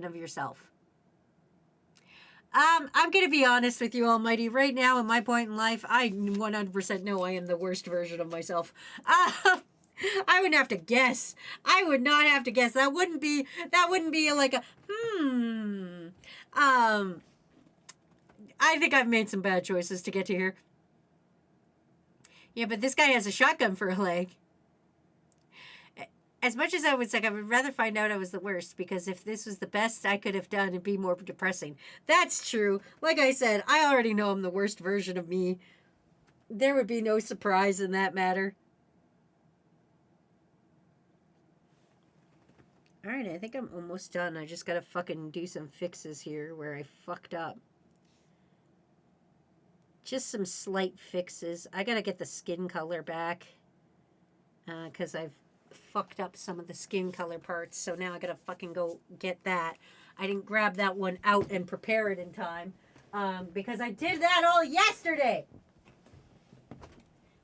Speaker 3: of yourself? I'm going to be honest with you, Almighty. Right now, in my point in life, I 100% know I am the worst version of myself. I wouldn't have to guess. I would not have to guess. That wouldn't be like a, I think I've made some bad choices to get to here. Yeah, but this guy has a shotgun for a leg. As much as I would say, I would rather find out I was the worst, because if this was the best I could have done, it'd be more depressing. That's true. Like I said, I already know I'm the worst version of me. There would be no surprise in that matter. Alright, I think I'm almost done. I just gotta fucking do some fixes here where I fucked up. Just some slight fixes. I gotta get the skin color back. Because I've fucked up some of the skin color parts. So now I gotta fucking go get that. I didn't grab that one out and prepare it in time. Because I did that all yesterday.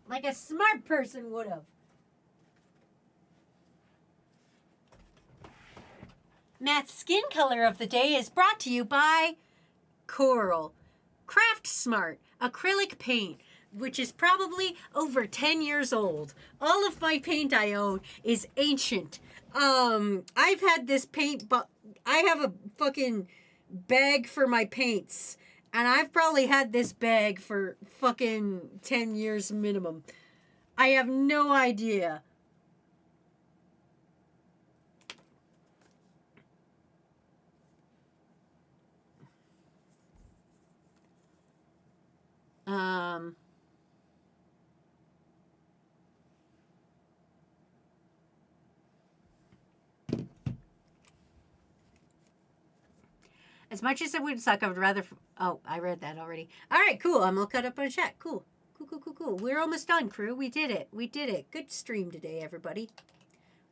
Speaker 3: Like a smart person would have. Matt's skin color of the day is brought to you by Coral. Craft Smart acrylic paint, which is probably over 10 years old. All of my paint I own is ancient. I've had this paint, but I have a fucking bag for my paints, and I've probably had this bag for fucking 10 years minimum. I have no idea. As much as it would suck, I would rather. Oh, I read that already. All right, cool. I'm all caught up on chat. Cool. Cool. We're almost done, crew. We did it. Good stream today, everybody.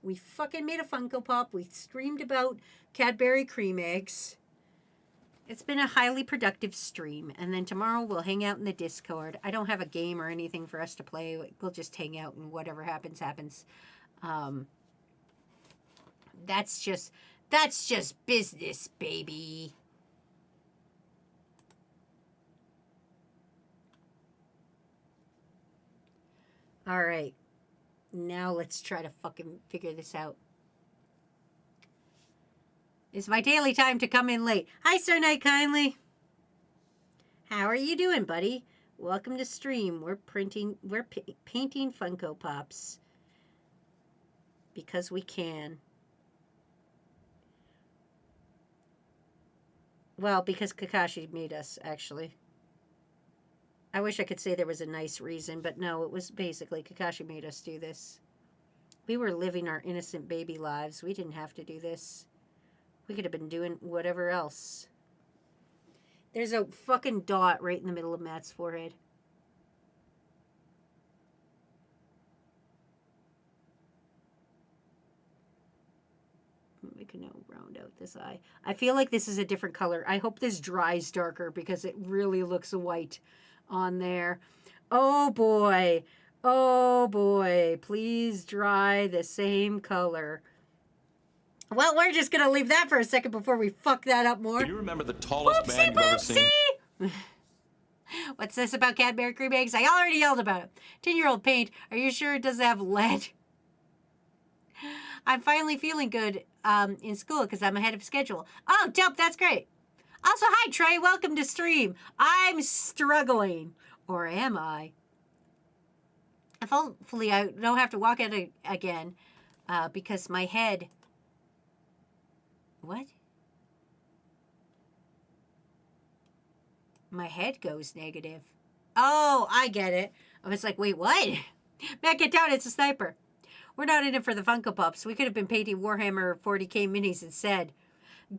Speaker 3: We fucking made a Funko Pop. We streamed about Cadbury cream eggs. It's been a highly productive stream. And then tomorrow we'll hang out in the Discord. I don't have a game or anything for us to play. We'll just hang out and whatever happens, happens. That's just business, baby. All right. Now let's try to fucking figure this out. It's my daily time to come in late. Hi, Sir Knight Kindly. How are you doing, buddy? Welcome to stream. We're painting Funko Pops. Because we can. Well, because Kakashi made us, actually. I wish I could say there was a nice reason, but no, it was basically Kakashi made us do this. We were living our innocent baby lives. We didn't have to do this. We could have been doing whatever else. There's a fucking dot right in the middle of Matt's forehead. We can now round out this eye. I feel like this is a different color. I hope this dries darker because it really looks white on there. Oh boy. Please dry the same color. Well, we're just going to leave that for a second before we fuck that up more.
Speaker 6: Do you remember the tallest man you've ever seen?
Speaker 3: What's this about Cadbury cream eggs? I already yelled about it. 10-year-old paint. Are you sure it doesn't have lead? I'm finally feeling good in school because I'm ahead of schedule. Oh, dope. That's great. Also, hi, Trey. Welcome to stream. I'm struggling. Or am I? Hopefully, I don't have to walk out again because my head... What? My head goes negative. Oh, I get it. I was like, wait, what? Matt, get down. It's a sniper. We're not in it for the Funko Pops. We could have been painting Warhammer 40k minis instead.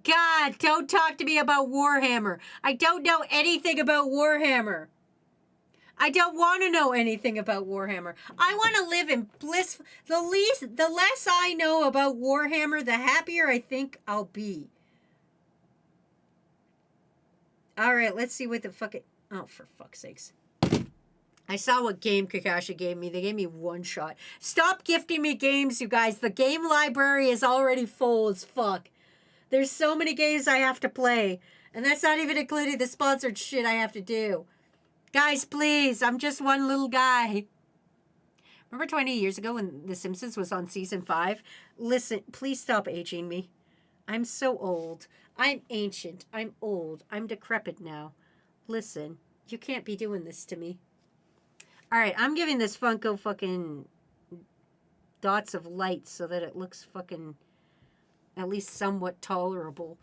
Speaker 3: God, don't talk to me about Warhammer. I don't know anything about Warhammer. I don't want to know anything about Warhammer. I want to live in bliss. The less I know about Warhammer, the happier I think I'll be. All right, let's see what the fuck it... Oh, for fuck's sakes. I saw what game Kakashi gave me. They gave me one shot. Stop gifting me games, you guys. The game library is already full as fuck. There's so many games I have to play. And that's not even including the sponsored shit I have to do. Guys, please. I'm just one little guy. Remember 20 years ago when The Simpsons was on season 5? Listen, please stop aging me. I'm so old. I'm ancient. I'm old. I'm decrepit now. Listen, you can't be doing this to me. All right, I'm giving this Funko fucking dots of light so that it looks fucking at least somewhat tolerable.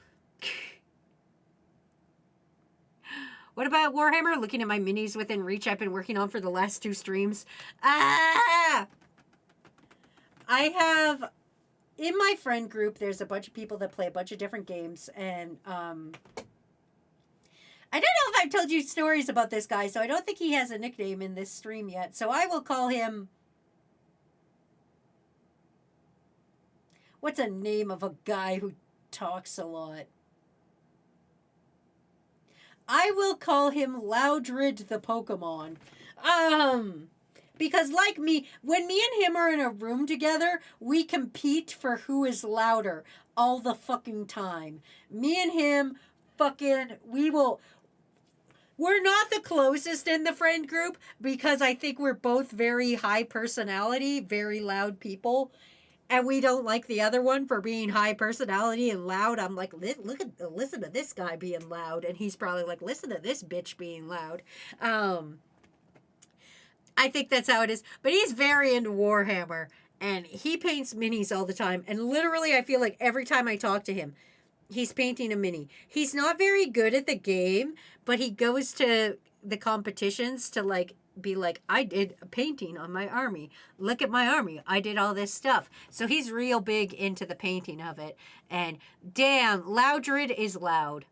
Speaker 3: What about Warhammer? Looking at my minis within reach I've been working on for the last 2 streams. I have... In my friend group, there's a bunch of people that play a bunch of different games. And I don't know if I've told you stories about this guy, so I don't think he has a nickname in this stream yet. So I will call him... What's a name of a guy who talks a lot? I will call him Loudred the Pokemon. Because like me, when me and him are in a room together, we compete for who is louder all the fucking time. Me and him, fucking, we're not the closest in the friend group because I think we're both very high personality, very loud people. And we don't like the other one for being high personality and loud. I'm like, listen to this guy being loud. And he's probably like, listen to this bitch being loud. I think that's how it is. But he's very into Warhammer. And he paints minis all the time. And literally, I feel like every time I talk to him, he's painting a mini. He's not very good at the game, but he goes to the competitions to like be like, I did a painting on my army. Look at my army. I did all this stuff. So he's real big into the painting of it. And damn, Loudred is loud.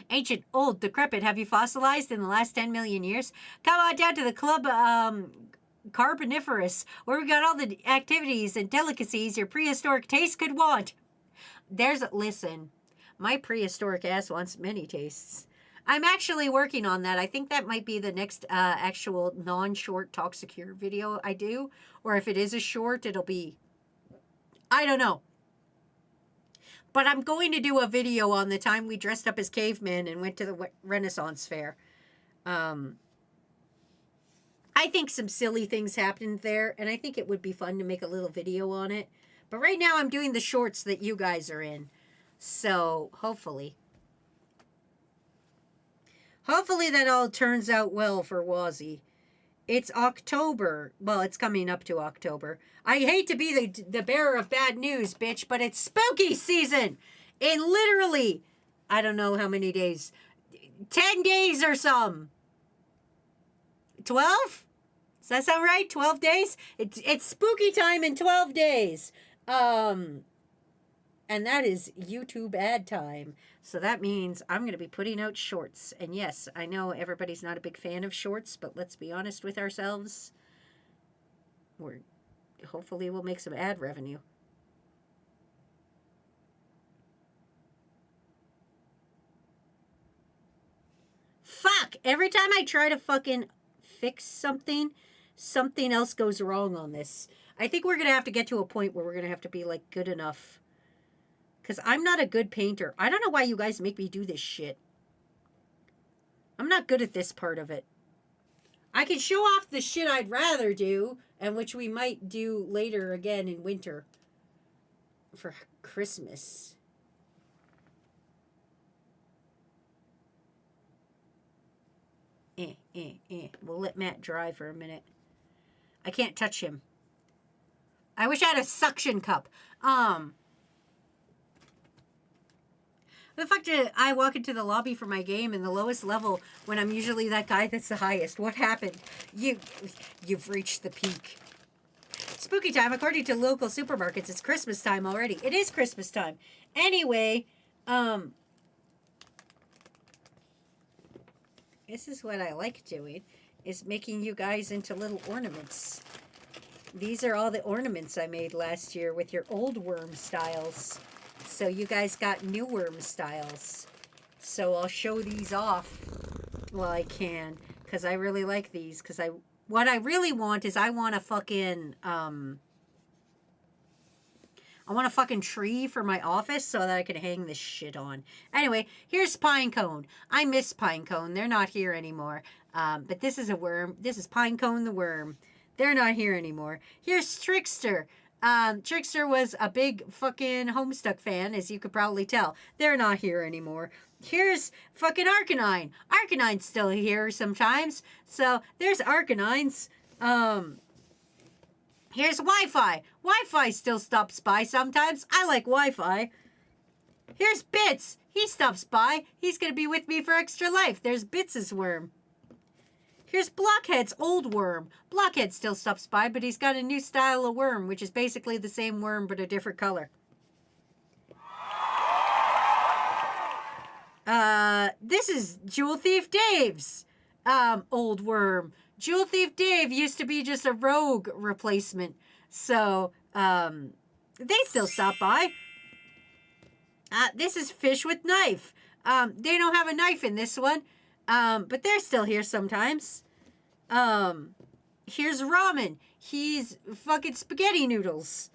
Speaker 3: Ancient, old, decrepit, have you fossilized in the last 10 million years? Come on down to the club Carboniferous, where we got all the activities and delicacies your prehistoric taste could want. Listen, my prehistoric ass wants many tastes. I'm actually working on that. I think that might be the next actual non-short Talk Secure video I do. Or if it is a short, it'll be... I don't know. But I'm going to do a video on the time we dressed up as cavemen and went to the Renaissance Fair. I think some silly things happened there, and I think it would be fun to make a little video on it. But right now I'm doing the shorts that you guys are in. So, hopefully that all turns out well for Wazy. It's October. Well, it's coming up to October. I hate to be the bearer of bad news, bitch, but it's spooky season. In literally, I don't know how many days. 10 days or some. 12? Does that sound right? 12 days? It's spooky time in 12 days. And that is YouTube ad time. So that means I'm going to be putting out shorts. And yes, I know everybody's not a big fan of shorts, but let's be honest with ourselves. Hopefully we'll make some ad revenue. Fuck! Every time I try to fucking fix something, something else goes wrong on this. I think we're going to have to get to a point where we're going to have to be, like, good enough. Because I'm not a good painter. I don't know why you guys make me do this shit. I'm not good at this part of it. I can show off the shit I'd rather do, and which we might do later again in winter. For Christmas. We'll let Matt dry for a minute. I can't touch him. I wish I had a suction cup. The fuck did I walk into the lobby for my game in the lowest level when I'm usually that guy that's the highest? What happened? You've reached the peak. Spooky time, according to local supermarkets, it's Christmas time already. It is Christmas time. Anyway, this is what I like doing, is making you guys into little ornaments. These are all the ornaments I made last year with your old worm styles. So you guys got new worm styles. So I'll show these off while I can, because I really like these. Because what I really want is I want a fucking tree for my office so that I can hang this shit on. Anyway, here's Pinecone. I miss Pinecone. They're not here anymore. But this is a worm. This is Pinecone the worm. They're not here anymore. Here's Trickster. Trickster was a big fucking Homestuck fan, as you could probably tell. They're not here anymore. Here's fucking Arcanine. Arcanine's still here sometimes. So there's Arcanines. Here's Wi-Fi. Wi-Fi still stops by sometimes. I like Wi-Fi. Here's Bits. He stops by. He's going to be with me for extra life. There's Bits' worm. Here's Blockhead's old worm. Blockhead still stops by, but he's got a new style of worm, which is basically the same worm, but a different color. This is Jewel Thief Dave's old worm. Jewel Thief Dave used to be just a rogue replacement. So, they still stop by. This is Fish with Knife. They don't have a knife in this one. But they're still here sometimes. Here's Ramen. He's fucking spaghetti noodles.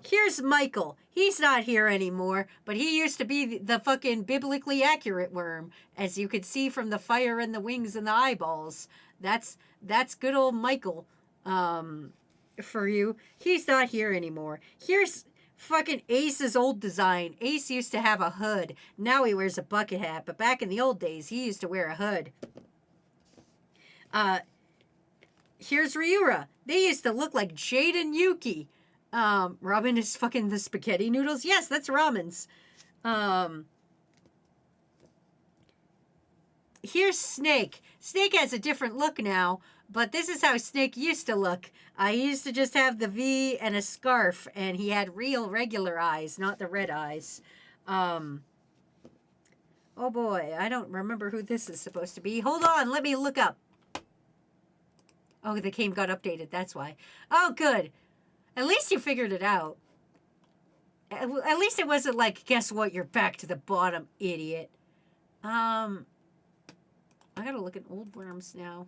Speaker 3: Here's Michael. He's not here anymore, but he used to be the fucking biblically accurate worm, as you could see from the fire and the wings and the eyeballs. That's good old Michael, for you. He's not here anymore. Here's fucking Ace's old design. Ace used to have a hood. Now he wears a bucket hat, but back in the old days, he used to wear a hood. Here's Ryura. They used to look like Jade and Yuki. Ramen is fucking the spaghetti noodles. Yes, that's ramen's. Here's Snake. Snake has a different look now, but this is how Snake used to look. He used to just have the V and a scarf, and he had real regular eyes, not the red eyes. Oh Oh boy, I don't remember who this is supposed to be. Hold on, let me look up. Oh, the game got updated, that's why. Oh, good. At least you figured it out. At least it wasn't like, guess what, you're back to the bottom, idiot. I gotta look at old worms now.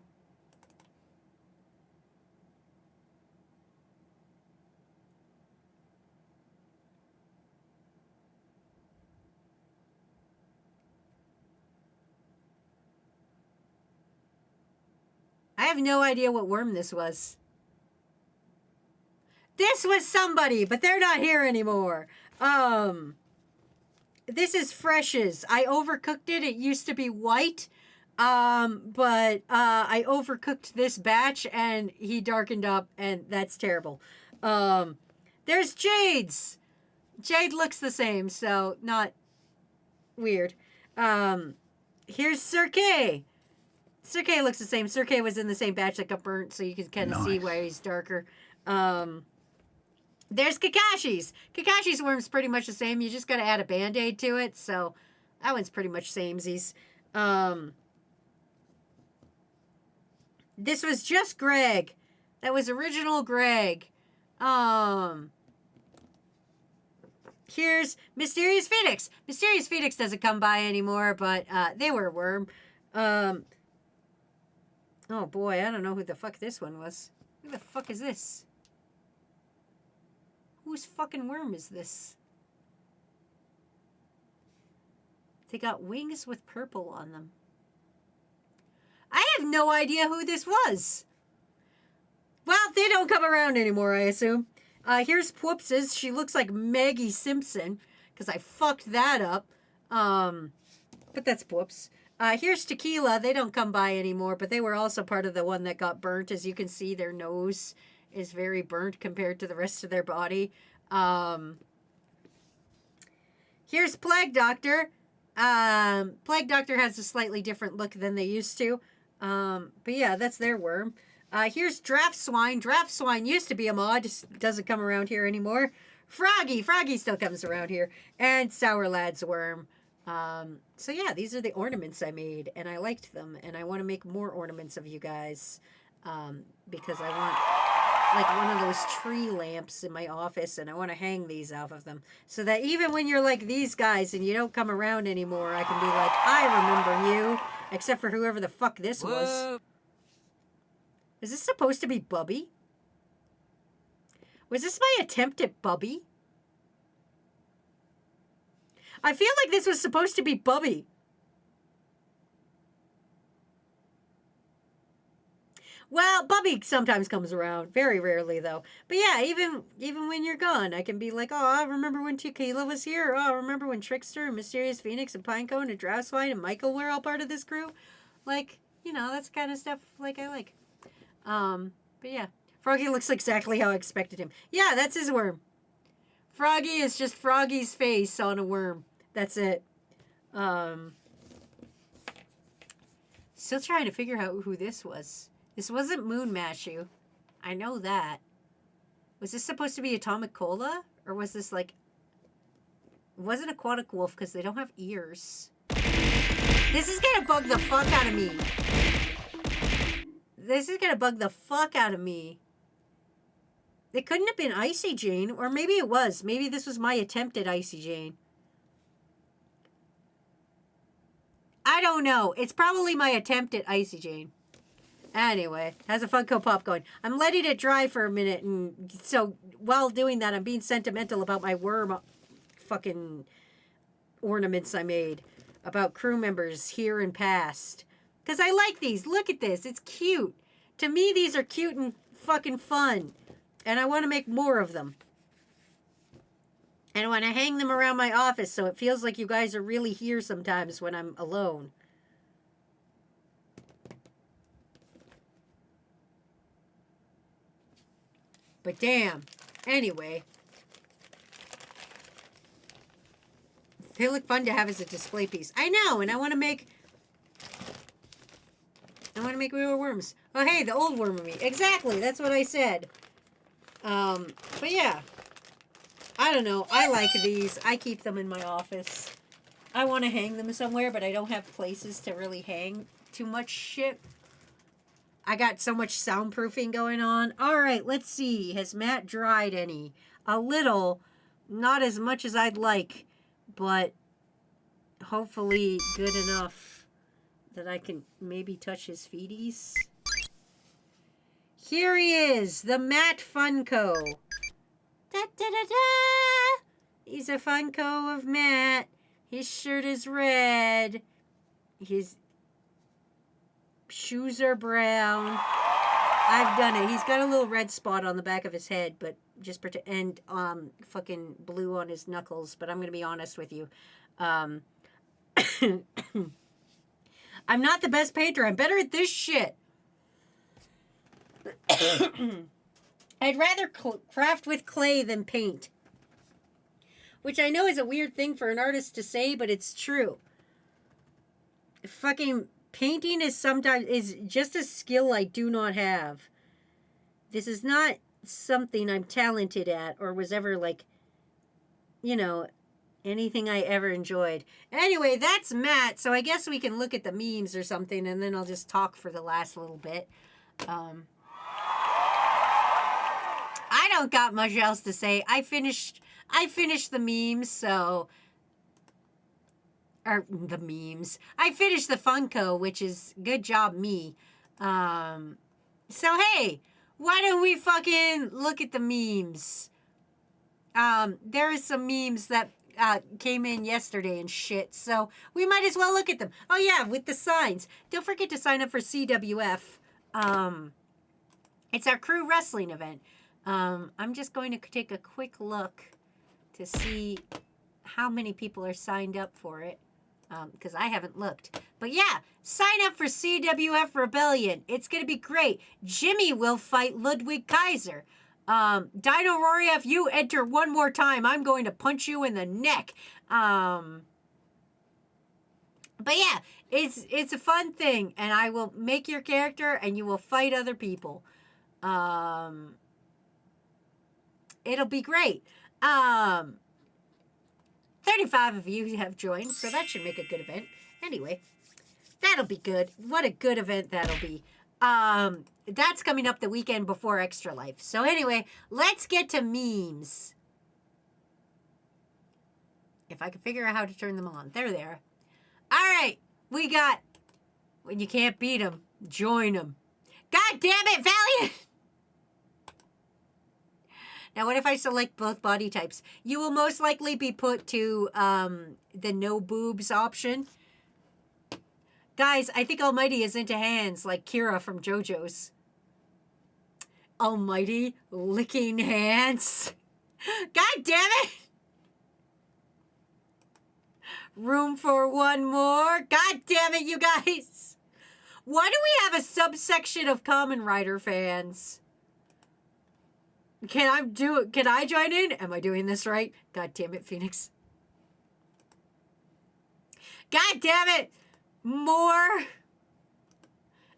Speaker 3: I have no idea what worm this was. This was somebody, but they're not here anymore. This is Fresh's. I overcooked it. It used to be white. But I overcooked this batch and he darkened up and that's terrible. There's Jade's. Jade looks the same, so not weird. Here's Sir K. Sir K looks the same. Sir K was in the same batch that got burnt, so you can kind of see why he's darker. There's Kakashi's. Kakashi's worm's pretty much the same. You just got to add a Band-Aid to it, so that one's pretty much samesies. This was just Greg. That was original Greg. Here's Mysterious Phoenix. Mysterious Phoenix doesn't come by anymore, but they were a worm. Oh boy, I don't know who the fuck this one was. Who the fuck is this? Whose fucking worm is this? They got wings with purple on them. I have no idea who this was. Well, they don't come around anymore, I assume. Here's Pwoopses. She looks like Maggie Simpson, because I fucked that up. But that's Pwoops. Here's Tequila. They don't come by anymore, but they were also part of the one that got burnt. As you can see, their nose is very burnt compared to the rest of their body. Here's Plague Doctor. Plague Doctor has a slightly different look than they used to. But yeah, that's their worm. Here's Draft Swine. Draft Swine used to be a mod, just doesn't come around here anymore. Froggy. Froggy still comes around here. And Sour Lad's worm. So yeah, these are the ornaments I made, and I liked them, and I want to make more ornaments of you guys, because I want, like, one of those tree lamps in my office, and I want to hang these off of them, so that even when you're like these guys and you don't come around anymore, I can be like, I remember you, except for whoever the fuck this was.
Speaker 4: Whoa.
Speaker 3: Is this supposed to be Bubby? Was this my attempt at Bubby? I feel like this was supposed to be Bubby. Well, Bubby sometimes comes around. Very rarely, though. But yeah, even when you're gone, I can be like, oh, I remember when Tequila was here. Oh, I remember when Trickster and Mysterious Phoenix and Pinecone and Drowswine and Michael were all part of this crew. Like, you know, that's the kind of stuff, like, I like. But yeah. Froggy looks exactly how I expected him. Yeah, that's his worm. Froggy is just Froggy's face on a worm. That's it. Still trying to figure out who this was. This wasn't Moon Mashu. I know that. Was this supposed to be Atomic Cola? Or was this like... It wasn't Aquatic Wolf because they don't have ears. This is gonna bug the fuck out of me. This is gonna bug the fuck out of me. It couldn't have been Icy Jane. Or maybe it was. Maybe this was my attempt at Icy Jane. I don't know. It's probably my attempt at Icy Jane. Anyway, has a Funko Pop going. I'm letting it dry for a minute, and so while doing that, I'm being sentimental about my worm fucking ornaments I made about crew members here and past. Because I like these. Look at this. It's cute. To me, these are cute and fucking fun. And I want to make more of them. And I want to hang them around my office so it feels like you guys are really here sometimes when I'm alone. But damn. Anyway. They look fun to have as a display piece. I know, and I want to make more worms. Oh, hey, the old worm of me. Exactly, that's what I said. But yeah. I don't know. I like these. I keep them in my office. I want to hang them somewhere, but I don't have places to really hang too much shit. I got so much soundproofing going on. All right, let's see. Has Matt dried any? A little. Not as much as I'd like, but hopefully good enough that I can maybe touch his feeties. Here he is, the Matt Funko. Da da da da! He's a Funko of Matt. His shirt is red. His shoes are brown. I've done it. He's got a little red spot on the back of his head, but just pretend, and fucking blue on his knuckles. But I'm gonna be honest with you. I'm not the best painter. I'm better at this shit. I'd rather craft with clay than paint. Which I know is a weird thing for an artist to say, but it's true. Fucking painting is just a skill I do not have. This is not something I'm talented at or was ever like, you know, anything I ever enjoyed. Anyway, that's Matt, so I guess we can look at the memes or something, and then I'll just talk for the last little bit. I don't got much else to say. I finished the memes, so... Or the memes. I finished the Funko, which is good job me. So hey, why don't we fucking look at the memes? There is some memes that came in yesterday and shit, so we might as well look at them. Oh yeah, with the signs. Don't forget to sign up for CWF. It's our crew wrestling event. I'm just going to take a quick look to see how many people are signed up for it. Because I haven't looked. But yeah, sign up for CWF Rebellion. It's going to be great. Jimmy will fight Ludwig Kaiser. Dino Rory, if you enter one more time, I'm going to punch you in the neck. But yeah, it's a fun thing. And I will make your character and you will fight other people. It'll be great. 35 of you have joined, so that should make a good event. Anyway, that'll be good. What a good event that'll be. That's coming up the weekend before Extra Life. So anyway, let's get to memes. If I can figure out how to turn them on. There they are. All right, we got, when you can't beat them, join them. God damn it, Valiant! Now, what if I select both body types? You will most likely be put to the no boobs option. Guys, I think Almighty is into hands like Kira from JoJo's. Almighty licking hands. God damn it! Room for one more. God damn it, you guys! Why do we have a subsection of Kamen Rider fans? Can I join in? Am I doing this right? God damn it, Phoenix. God damn it! More.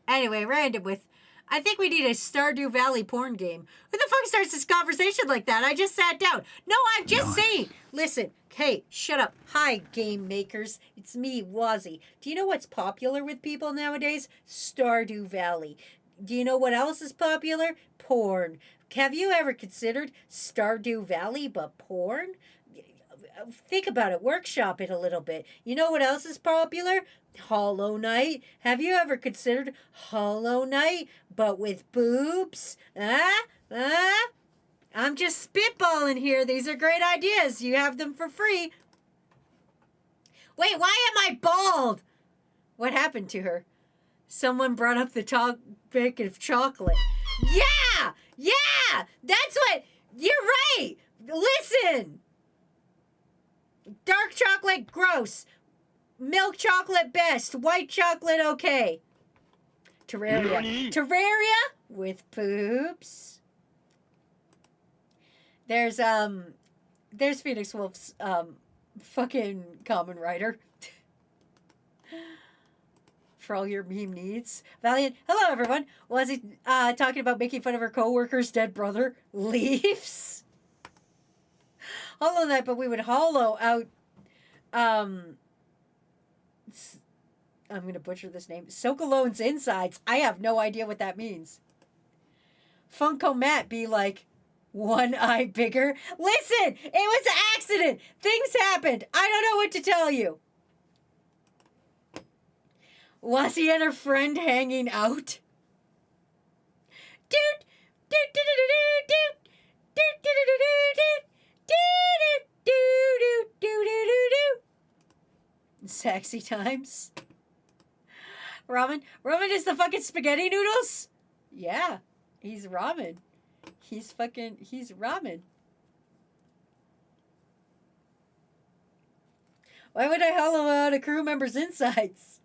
Speaker 3: Anyway, random with, I think we need a Stardew Valley porn game. Who the fuck starts this conversation like that? I just sat down. No, I'm just saying. Listen, hey, shut up. Hi, game makers. It's me, Wazy. Do you know what's popular with people nowadays? Stardew Valley. Do you know what else is popular? Porn. Have you ever considered Stardew Valley but porn? Think about it. Workshop it a little bit. You know what else is popular? Hollow Knight. Have you ever considered Hollow Knight but with boobs? I'm just spitballing here. These are great ideas. You have them for free. Wait, why am I bald? What happened to her? Someone brought up the topic of chocolate. Yeah! Yeah! That's what... You're right! Listen! Dark chocolate, gross. Milk chocolate, best. White chocolate, okay. Terraria. Terraria with poops. There's Phoenix Wolf's, fucking Kamen Rider. For all your meme needs. Valiant, hello everyone. Was he talking about making fun of her co-worker's dead brother? Leaves? Hollow Knight, but we would hollow out I'm going to butcher this name. Sokolone's insides. I have no idea what that means. Funko Matt be like, one eye bigger. Listen, it was an accident. Things happened. I don't know what to tell you. Wazy and her friend hanging out. Doot, doot, doot, doot, doot, doot, doot, doot, doot, doot, doot. Sexy times. Ramen is the fucking spaghetti noodles? Yeah, he's ramen. He's ramen. Why would I hollow out a crew member's insides?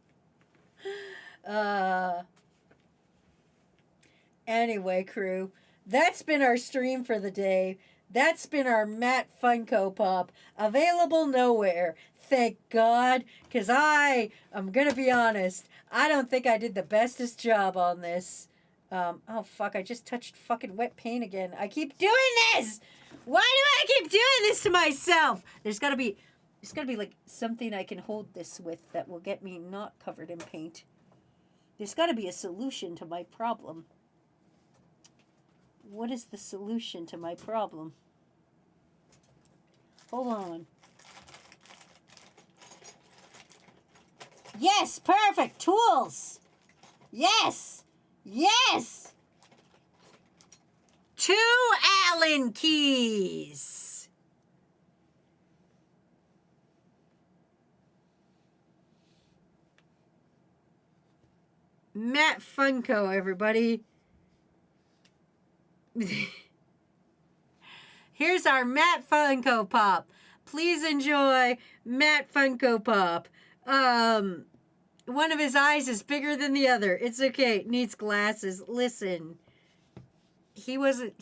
Speaker 3: Anyway, crew, that's been our stream for the day. That's been our Matt Funko Pop. Available nowhere. Thank God. Because I'm going to be honest, I don't think I did the bestest job on this. Oh, fuck, I just touched fucking wet paint again. I keep doing this! Why do I keep doing this to myself? There's gotta be like something I can hold this with that will get me not covered in paint. There's gotta be a solution to my problem. What is the solution to my problem? Hold on. Yes, perfect. Tools. Yes. Yes. 2 Allen keys. Matt Funko, everybody. Here's our Matt Funko Pop. Please enjoy Matt Funko Pop. One of his eyes is bigger than the other. It's okay. Needs glasses. Listen. He wasn't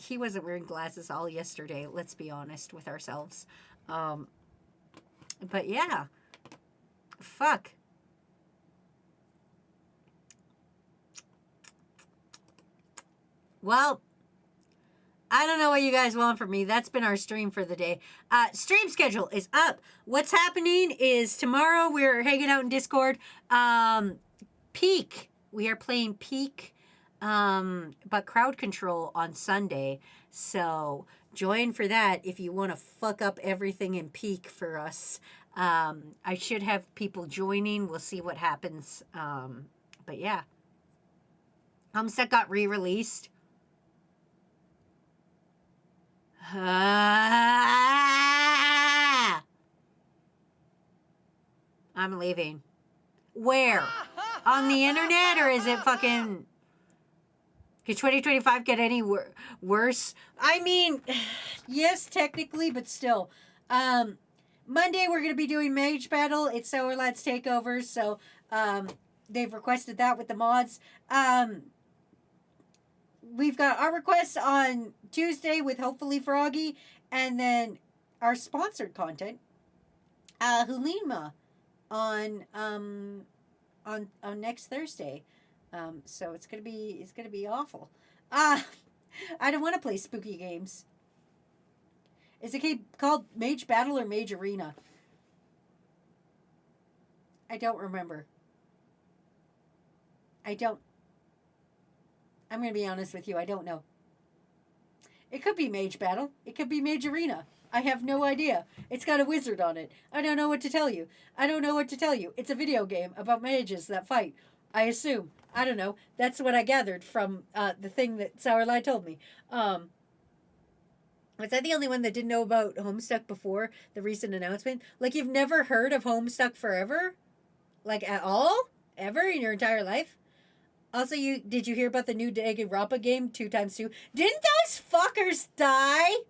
Speaker 3: wearing glasses all yesterday. Let's be honest with ourselves. But yeah. Fuck. Well, I don't know what you guys want from me. That's been our stream for the day. Stream schedule is up. What's happening is tomorrow we're hanging out in Discord. Peak. We are playing Peak, but crowd control on Sunday. So join for that if you want to fuck up everything in Peak for us. I should have people joining. We'll see what happens. But yeah. Homestuck got re-released. I'm leaving. Where? On the internet, or is it fucking... Could 2025 get any worse? I mean, yes, technically, but still. Monday, we're going to be doing Mage Battle. It's Sour Lads Takeover, so they've requested that with the mods. We've got our requests on Tuesday with hopefully Froggy, and then our sponsored content, Hulima, on next Thursday. So it's gonna be awful. I don't want to play spooky games. Is it called Mage Battle or Mage Arena? I don't remember. I'm going to be honest with you. I don't know. It could be Mage Battle. It could be Mage Arena. I have no idea. It's got a wizard on it. I don't know what to tell you. It's a video game about mages that fight. I assume. I don't know. That's what I gathered from the thing that Sourlight told me. Was I the only one that didn't know about Homestuck before the recent announcement? Like, you've never heard of Homestuck Forever? Like, at all? Ever in your entire life? Also, did you hear about the new Danganronpa game, 2x2? Didn't those fuckers die?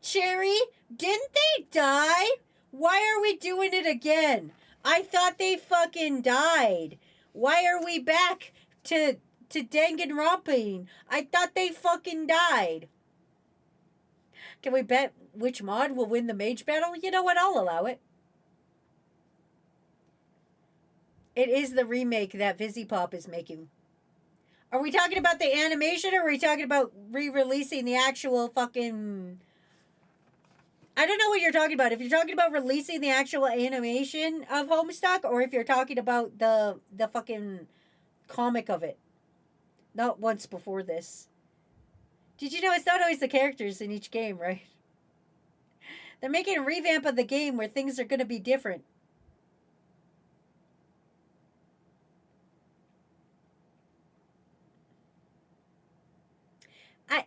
Speaker 3: Cherry, didn't they die? Why are we doing it again? I thought they fucking died. Why are we back to Danganronpa? I thought they fucking died. Can we bet which mod will win the mage battle? You know what? I'll allow it. It is the remake that Vizzypop is making. Are we talking about the animation, or are we talking about re-releasing the actual fucking I don't know what you're talking about. If you're talking about releasing the actual animation of Homestuck, or if you're talking about the fucking comic of it. Not once before this. Did you know it's not always the characters in each game, right? They're making a revamp of the game where things are going to be different. I...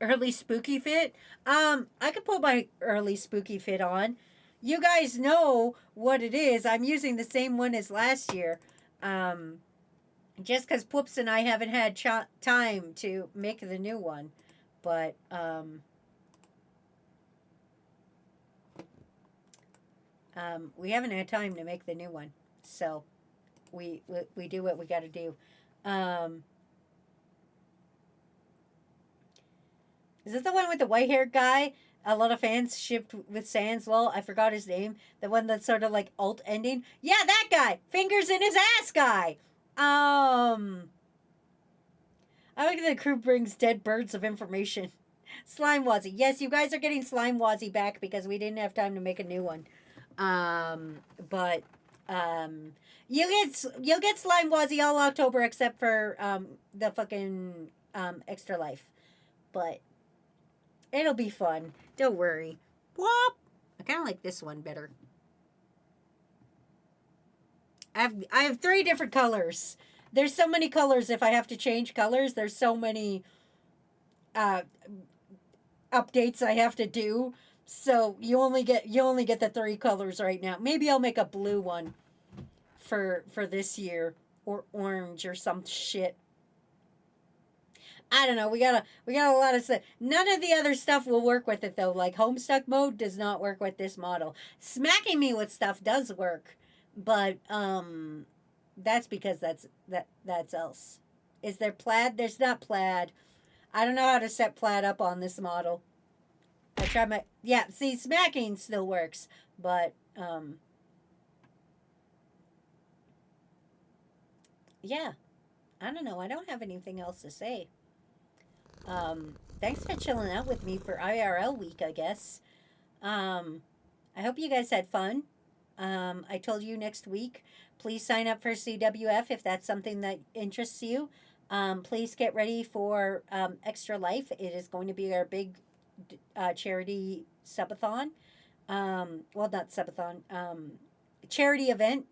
Speaker 3: Early spooky fit? I could put my early spooky fit on. You guys know what it is. I'm using the same one as last year. Just because Poops and I haven't had time to make the new one. But, we haven't had time to make the new one. So, we do what we gotta do. Is this the one with the white-haired guy? A lot of fans shipped with Sans. Lol, I forgot his name. The one that's sort of like alt ending. Yeah, that guy. Fingers in his ass guy. I like that the crew brings dead birds of information. Slime Wazy. Yes, you guys are getting Slime Wazy back because we didn't have time to make a new one. You'll get Slime Wazy all October except for the fucking Extra Life. But it'll be fun. Don't worry. Whoop! I kind of like this one better. I have 3 different colors. There's so many colors. If I have to change colors, there's so many updates I have to do. So you only get the 3 colors right now. Maybe I'll make a blue one for this year, or orange or some shit. I don't know. We got a lot of stuff. None of the other stuff will work with it though. Like Homestuck mode does not work with this model. Smacking me with stuff does work, but that's because that's else. Is there plaid? There's not plaid. I don't know how to set plaid up on this model. I tried my see, smacking still works, but yeah. I don't know. I don't have anything else to say. Thanks for chilling out with me for IRL week, I guess. I hope you guys had fun. I told you next week, please sign up for CWF if that's something that interests you. Please get ready for Extra Life. It is going to be our big charity subathon. Well, not subathon. Charity event.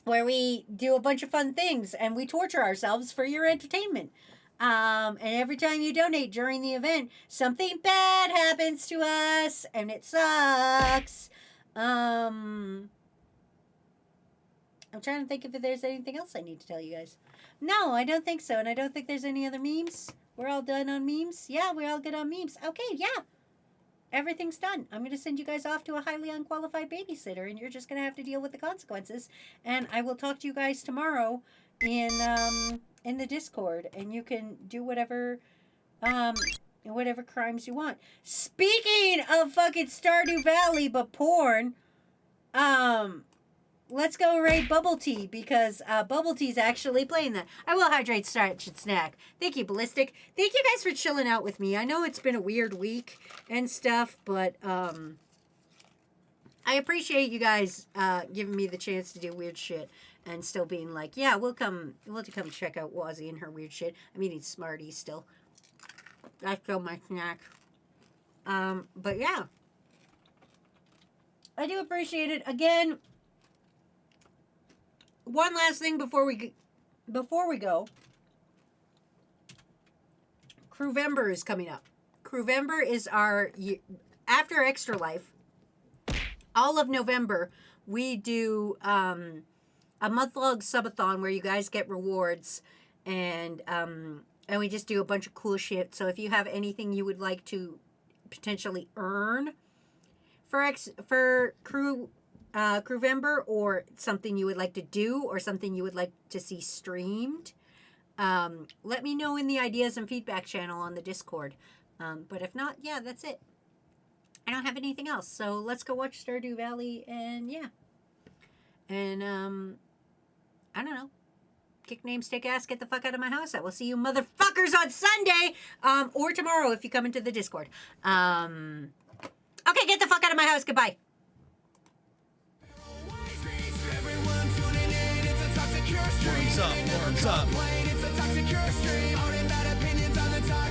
Speaker 3: Where we do a bunch of fun things and we torture ourselves for your entertainment. And every time you donate during the event, something bad happens to us and it sucks. I'm trying to think if there's anything else I need to tell you guys. No, I don't think so. And I don't think there's any other memes. We're all done on memes. Yeah, we're all good on memes. Okay, yeah. Everything's done. I'm going to send you guys off to a highly unqualified babysitter, and you're just going to have to deal with the consequences. And I will talk to you guys tomorrow in the Discord, and you can do whatever crimes you want. Speaking of fucking Stardew Valley, but porn, let's go raid Bubble Tea, because Bubble Tea's actually playing that. I will hydrate, stretch, and snack. Thank you, Ballistic. Thank you guys for chilling out with me. I know it's been a weird week and stuff, but I appreciate you guys giving me the chance to do weird shit and still being like, yeah, we'll come check out Wazy and her weird shit. I'm eating Smarties still. That's still my snack. But yeah. I do appreciate it. Again, one last thing before we go. Crewvember is coming up. Crewvember is our after Extra Life. All of November, we do a month-long subathon where you guys get rewards, and we just do a bunch of cool shit. So if you have anything you would like to potentially earn for Crewvember, or something you would like to do, or something you would like to see streamed, let me know in the ideas and feedback channel on the Discord. But if not, yeah, that's it. I don't have anything else. So let's go watch Stardew Valley, and yeah. And, I don't know. Kick names, take ass, get the fuck out of my house. I will see you motherfuckers on Sunday, or tomorrow if you come into the Discord. Okay, get the fuck out of my house. Goodbye.
Speaker 2: Everyone tuning in, it's a toxic cure stream.
Speaker 1: Warms up, warms up.
Speaker 2: It's a toxic cure stream.